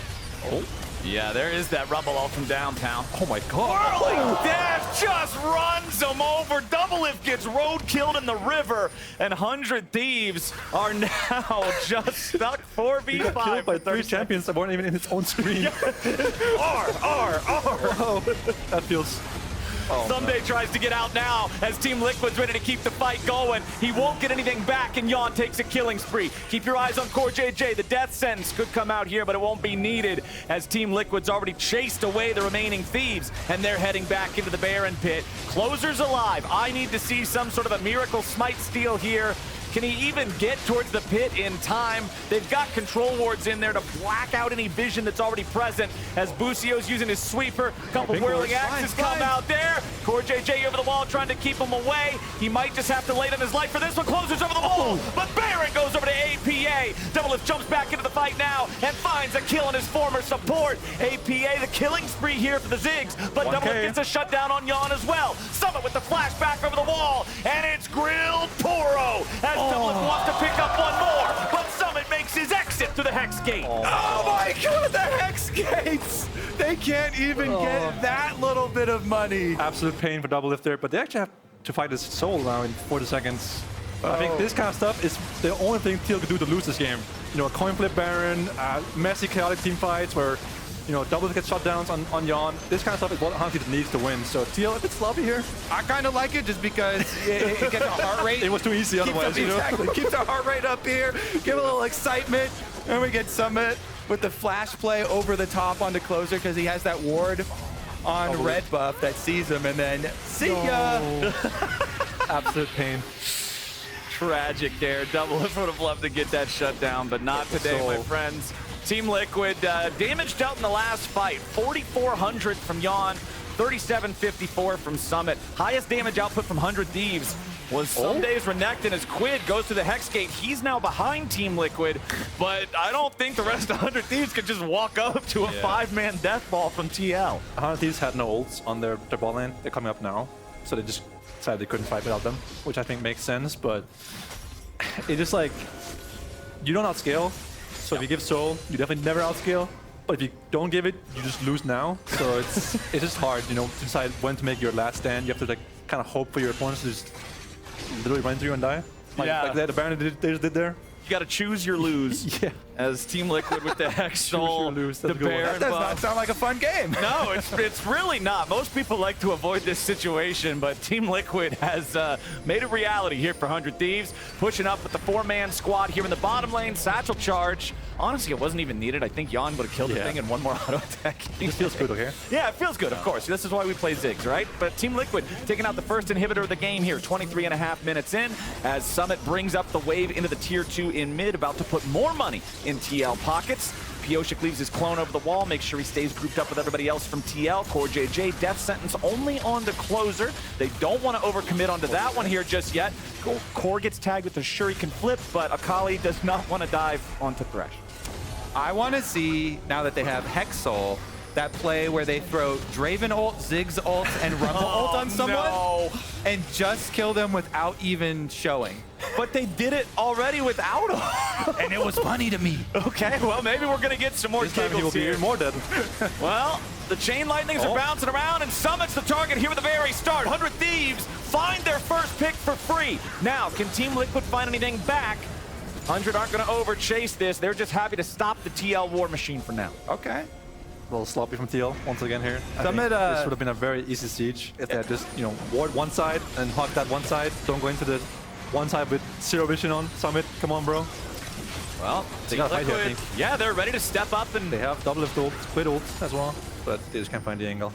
yeah, there is that Rumble ult from downtown. Oh my god. Whirling Death just runs him over. Doublelift gets road killed in the river, and 100 Thieves are now just stuck 4v5. Killed by 3 champions that weren't even in his own screen. R. Oh, that feels. Ssumday tries to get out now as Team Liquid's ready to keep the fight going. He won't get anything back, and Yeon takes a killing spree. Keep your eyes on CoreJJ. The death sentence could come out here, but it won't be needed as Team Liquid's already chased away the remaining Thieves, and they're heading back into the Baron pit. Closer's alive. I need to see some sort of a miracle smite steal here. Can he even get towards the pit in time? They've got control wards in there to black out any vision that's already present as Busio's using his sweeper. A couple whirling axes come out there. CoreJJ over the wall trying to keep him away. He might just have to lay down his life for this one. Closers over the wall, but Baron goes over to APA. Doublelift jumps back into the fight now and finds a kill on his former support. APA, the killing spree here for the Ziggs, but Doublelift gets a shutdown on Yeon as well. Summit with the flash back over the wall, and it's Grilled Toro as Doublelift wants to pick up one more, but Summit makes his exit through the Hex Gate. Oh my god, the Hex Gate! gates. They can't even get that little bit of money. Absolute pain for Doublelift there, but they actually have to fight his soul now in 40 seconds. I think this kind of stuff is the only thing Teal could do to lose this game. You know, a coin flip Baron, messy chaotic team fights where, you know, Doublelift gets shutdowns on Yeon. This kind of stuff is what Hunted needs to win. So Teal, if it's sloppy here, I kind of like it just because it gets a heart rate. it was too easy otherwise, you know? Exactly. Keeps our heart rate up here. Give a little excitement. And we get Summit with the flash play over the top on the closer because he has that ward on red buff that sees him. And then, see ya. Absolute pain. Tragic there. Doublelift would have loved to get that shut down, but not today, my friends. Team Liquid damaged out in the last fight. 4,400 from Yeon, 3,754 from Summit. Highest damage output from 100 Thieves was Ssumday's Renekton as Quid goes to the Hex Gate. He's now behind Team Liquid, but I don't think the rest of 100 Thieves could just walk up to a 5-man death ball from TL. 100 Thieves had no ults on their ball lane. They're coming up now, so they just decided they couldn't fight without them, which I think makes sense, but it's just like, you don't outscale, so if you give soul, you definitely never outscale, but if you don't give it, you just lose now. So it's just hard, you know, to decide when to make your last stand. You have to like kind of hope for your opponents to just literally run through and die. Like the Baron they just did there. You got to choose your lose. Yeah. As Team Liquid with the Hex Soul, the Baron That does buff. not sound like a fun game. No, it's really not. Most people like to avoid this situation, but Team Liquid has made it reality here for 100 Thieves. Pushing up with the 4-man squad here in the bottom lane. Satchel charge. Honestly, it wasn't even needed. I think Yeon would have killed the thing in one more auto attack. It feels good, okay? Yeah, it feels good, of course. This is why we play Ziggs, right? But Team Liquid taking out the first inhibitor of the game here, 23.5 minutes in, as Summit brings up the wave into the tier 2 in mid, about to put more money in TL pockets. Pyosik leaves his clone over the wall, makes sure he stays grouped up with everybody else from TL. CoreJJ, death sentence only on the closer. They don't want to overcommit onto that one here just yet. Core gets tagged with a Shuriken flip, but Akali does not want to dive onto Thresh. I want to see, now that they have Hex Soul, that play where they throw Draven ult, Ziggs ult, and Rumble ult on someone and just kill them without even showing. But they did it already without him. And it was funny to me. Okay, well, maybe we're going to get some more This time he will giggles be here. even more dead. Well, the chain lightnings are bouncing around, and Summit's the target here at the very start. 100 Thieves find their first pick for free. Now, can Team Liquid find anything back? 100 aren't going to overchase this. They're just happy to stop the TL war machine for now. Okay. A little sloppy from TL once again here. I think Summit, this would have been a very easy siege if they had just, you know, ward one side and hug that one side. Don't go into the one side with zero vision on. Summit, come on, bro. Well, They Team got a fight here, I Liquid, think. yeah, they're ready to step up and They have Doublelift ult, Quid ult as well, but they just can't find the angle.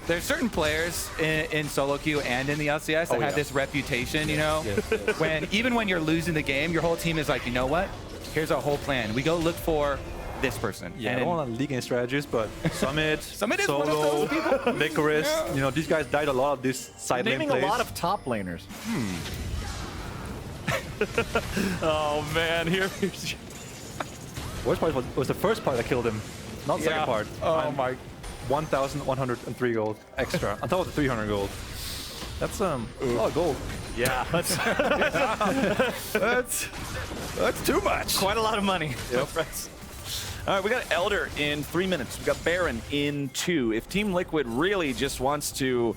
There's certain players in solo queue and in the LCS that have this reputation, you know, even when you're losing the game, your whole team is like, you know what? Here's our whole plan. We go look for this person. Yeah, and I don't want to leak any strategies, but Summit, Summit is Solo, one of those people. Licorice, you know, these guys died a lot of these side lane naming plays. a lot of top laners. Oh, man, here's... Worst part was the first part that killed him, not the second part. Oh my. 1,103 gold extra on top of the 300 gold. That's a lot of gold. Yeah, that's That's too much. quite a lot of money. Yep. All right, we got Elder in 3 minutes. We got Baron in 2. If Team Liquid really just wants to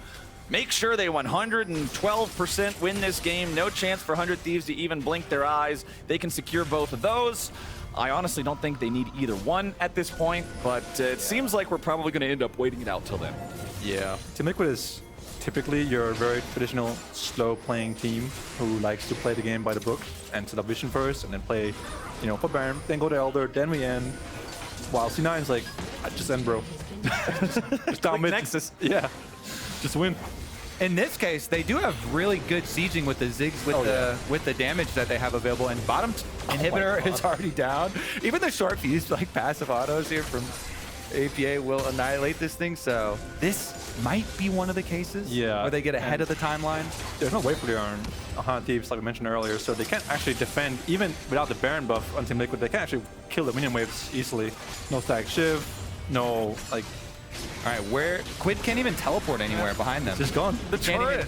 make sure they 112% win this game, no chance for 100 Thieves to even blink their eyes. They can secure both of those. I honestly don't think they need either one at this point, but it seems like we're probably going to end up waiting it out till then. Yeah. Team Liquid is typically your very traditional slow-playing team who likes to play the game by the book and set up vision first and then play, you know, for Baron, then go to Elder, then we end. While C9's like, I just end, bro. just down mid. Nexus. Yeah. Just win. In this case, they do have really good sieging with the Ziggs with the damage that they have available, and bottom inhibitor is already down. Even the short fuse like passive autos here from APA will annihilate this thing, so this might be one of the cases where they get ahead of the timeline. There's no way for the Iron 100 Thieves, like we mentioned earlier, so they can't actually defend, even without the Baron buff on Team Liquid, they can't actually kill the minion waves easily. No static Shiv, no, like... All right, where Quid can't even teleport anywhere behind them. Just gone. The turret.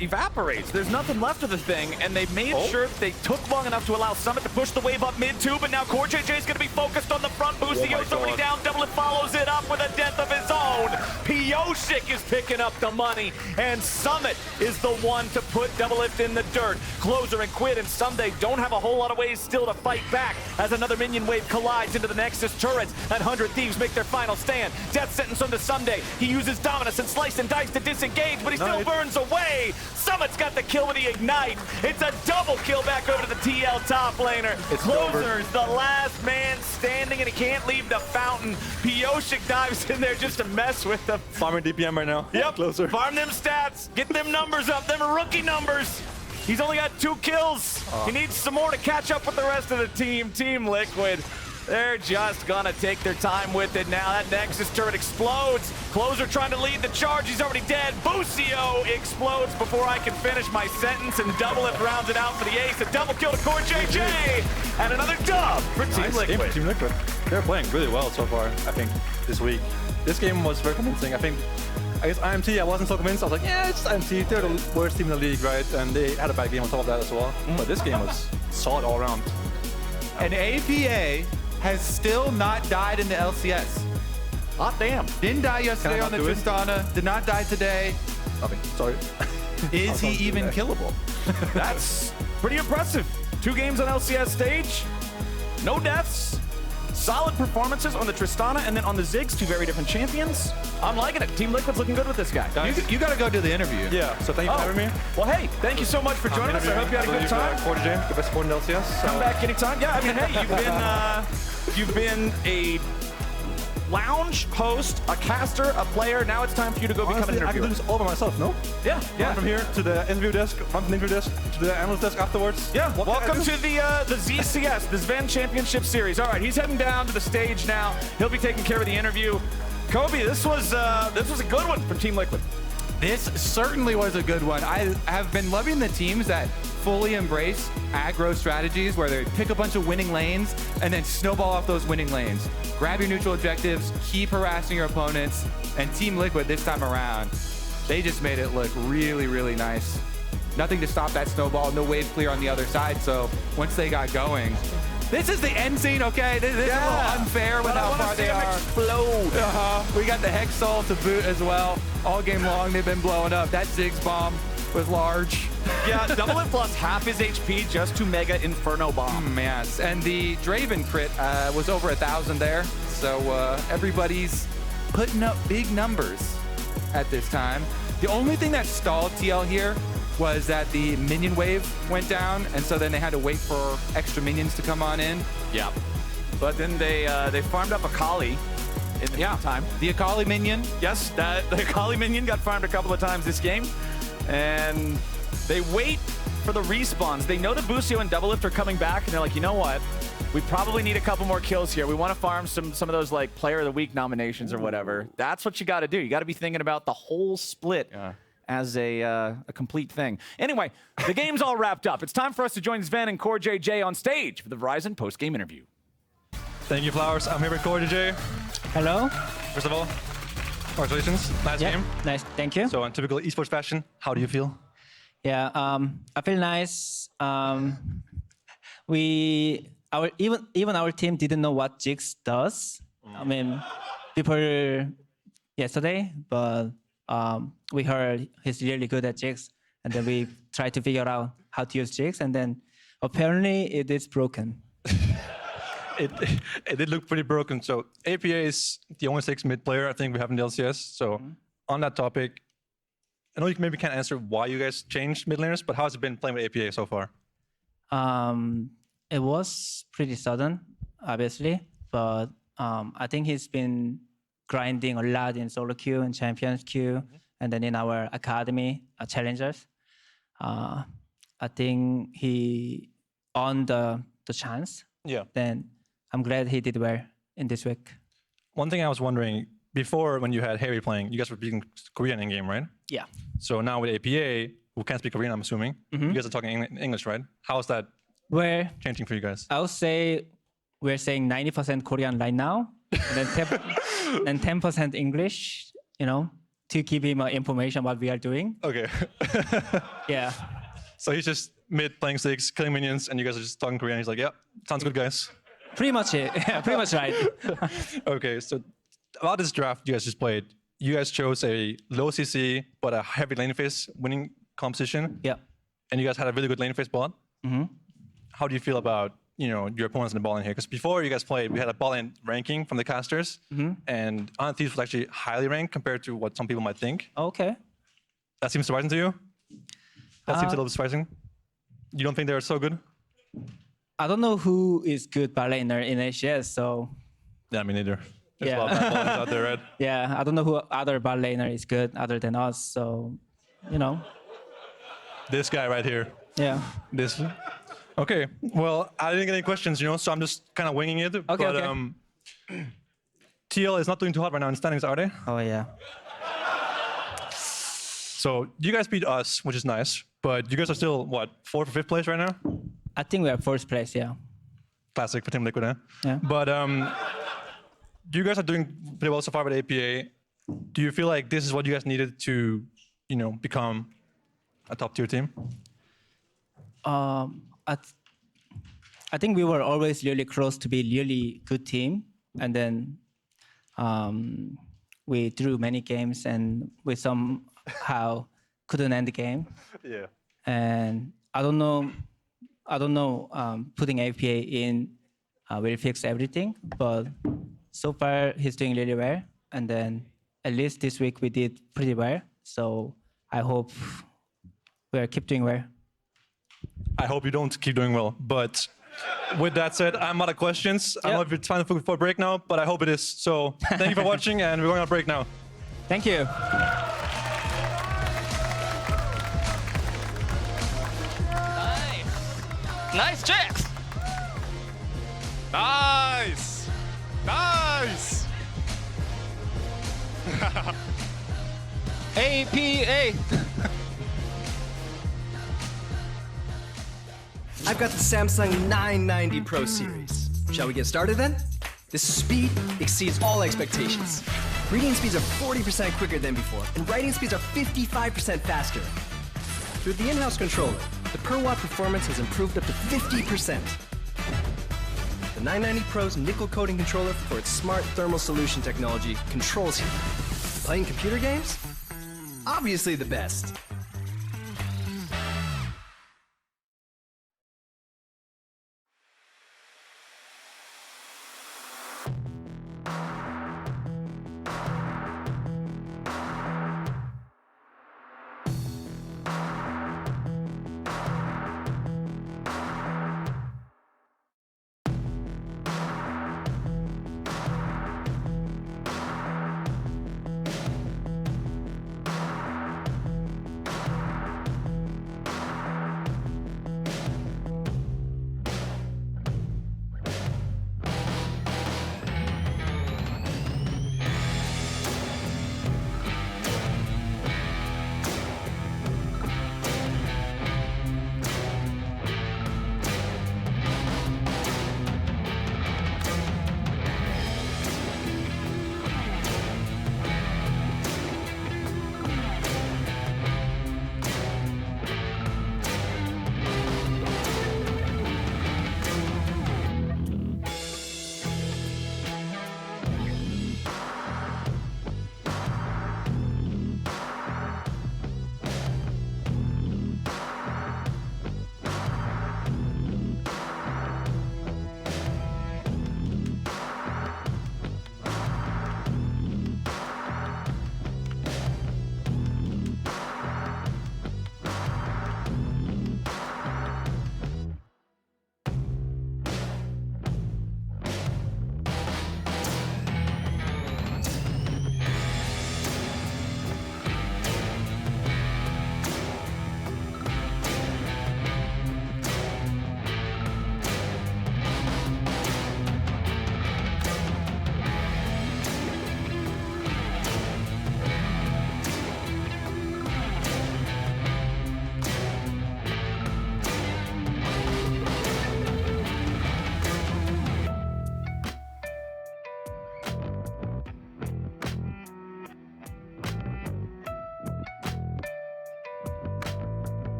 evaporates. There's nothing left of the thing, and they made sure that they took long enough to allow Summit to push the wave up mid too, but now CoreJJ is going to be focused on the front. Busio's already down. Doublelift follows it up with a death of his own. Pyosik is picking up the money, and Summit is the one to put Doublelift in the dirt. Closer and Quid and Ssumday don't have a whole lot of ways still to fight back as another minion wave collides into the Nexus turrets, and 100 Thieves make their final stand. Death sentence on the Ssumday. He uses Dominus and Slice and Dice to disengage, but he still burns away. Summit's got the kill with the Ignite. It's a double kill back over to the TL top laner. Closer's the last man standing, and he can't leave the fountain. Pyosik dives in there just to mess with them. Farming DPM right now. Yep, Closer. farm them stats, get them numbers up, them rookie numbers. He's only got 2 kills. He needs some more to catch up with the rest of the team. Team Liquid, they're just gonna take their time with it now. That Nexus turret explodes. Closer trying to lead the charge. He's already dead. Busio explodes before I can finish my sentence, and Doublelift rounds it out for the ace. A double kill to CoreJJ, and another dub for Team Liquid. Team Liquid. They're playing really well so far, I think, this week. This game was very convincing. I guess IMT, I wasn't so convinced. I was like, yeah, it's IMT. They're the worst team in the league, right? And they had a bad game on top of that as well. But this game was solid all around. And APA has still not died in the LCS. Hot damn. Didn't die yesterday on the Tristana. Did not die today. Okay, sorry. Is he even killable? That's pretty impressive. 2 games on LCS stage, no deaths. Solid performances on the Tristana and then on the Ziggs, 2 very different champions. I'm liking it. Team Liquid's looking good with this guy. You got to go do the interview. Yeah, so thank you for having me. Well, hey, thank you so much for joining us. I hope you had a good time. CoreJJ, the best support in LCS. Come back anytime. Yeah, I mean, hey, you've been a lounge host, a caster, a player. Now it's time for you to go become an Honestly, I can interviewer. do this all by myself, no? Yeah, Run from here to the interview desk, from the interview desk to the analyst desk afterwards. Yeah, What can I welcome do? to the ZCS, the Zven Championship Series. All right, he's heading down to the stage now. He'll be taking care of the interview. Kobe, this was a good one from Team Liquid. This certainly was a good one. I have been loving the teams that fully embrace aggro strategies where they pick a bunch of winning lanes and then snowball off those winning lanes. Grab your neutral objectives, keep harassing your opponents, and Team Liquid this time around, they just made it look really, really nice. Nothing to stop that snowball, no wave clear on the other side, so once they got going, this is the end scene, okay? This is a little unfair with how far they are. Explode. We got the Hexal to boot as well. All game long, they've been blowing up. That Ziggs bomb was large. Yeah, Doublelift lost half his HP just to Mega Inferno Bomb. Yes, and the Draven crit was over 1,000 there. So everybody's putting up big numbers at this time. The only thing that stalled TL here was that the minion wave went down, and so then they had to wait for extra minions to come on in. Yeah. But then they farmed up Akali in the meantime. The Akali minion. Yes, the Akali minion got farmed a couple of times this game. And they wait for the respawns. They know that Busio and Doublelift are coming back, and they're like, you know what? We probably need a couple more kills here. We want to farm some of those like Player of the Week nominations or whatever. That's what you got to do. You got to be thinking about the whole split as a complete thing. Anyway, the game's all wrapped up. It's time for us to join Zven and CoreJJ on stage for the Verizon post-game interview. Thank you, Flowers. I'm here with CoreJJ. Hello. First of all, congratulations. Nice game. Nice. Thank you. So in typical esports fashion, how do you feel? Yeah. I feel nice. Even our team didn't know what Ziggs does. I mean, people yesterday, but we heard he's really good at Ziggs, and then we tried to figure out how to use Ziggs, and then apparently it is broken. It did look pretty broken. So APA is the only 6 mid player I think we have in the LCS. So on that topic, I know you maybe can't answer why you guys changed mid laners, but how's it been playing with APA so far? It was pretty sudden, obviously, but I think he's been grinding a lot in solo queue and champions queue, and then in our academy challengers. I think he earned the chance. Yeah. Then I'm glad he did well in this week. One thing I was wondering, before when you had Harry playing, you guys were speaking Korean in game, right? Yeah. So now with APA, who can't speak Korean, I'm assuming, you guys are talking English, right? How is that Well, changing for you guys? I would say we're saying 90% Korean right now, and then 10% English, you know. to give him information what we are doing. Okay. Yeah. So he's just mid playing Ziggs, killing minions, and you guys are just talking Korean. He's like, yeah, sounds good, guys. Pretty much it. Yeah, pretty much right. Okay, so about this draft you guys just played, you guys chose a low CC but a heavy lane phase winning composition. Yeah. And you guys had a really good lane phase bot. How do you feel about your opponents in the ball lane here? Because before you guys played, we had a ball lane ranking from the casters, and Thieves was actually highly ranked compared to what some people might think. Okay. That seems surprising to you? That seems a little surprising. You don't think they're so good? I don't know who is good bot laner in LCS, so Yeah, me neither. There's Yeah. a lot of bad ball lanes out there, right? yeah, I don't know who other bot laner is good other than us. So, This guy right here. yeah. This. Okay. Well, I didn't get any questions, so I'm just kind of winging it. Okay, but okay. TL is not doing too hot right now in standings, are they? Oh yeah. So you guys beat us, which is nice. But you guys are still, what, 4th or 5th place right now? I think we are first place. Yeah. Classic for Team Liquid, eh? Yeah. But you guys are doing pretty well so far with APA. Do you feel like this is what you guys needed to, become a top-tier team? I think we were always really close to be really good team, and then we drew many games and we somehow couldn't end the game. Yeah. And I don't know. Putting APA in will fix everything, but so far he's doing really well. And then at least this week we did pretty well. So I hope we'll keep doing well. I hope you don't keep doing well. But with that said, I'm out of questions. I don't know if it's time for a break now, but I hope it is. So thank you for watching, and we're going on a break now. Thank you. Nice checks. Nice! Nice! APA. I've got the Samsung 990 Pro series. Shall we get started then? This speed exceeds all expectations. Reading speeds are 40% quicker than before, and writing speeds are 55% faster. Through the in-house controller, the per watt performance has improved up to 50%. The 990 Pro's nickel coating controller for its smart thermal solution technology controls heat. Playing computer games? Obviously the best.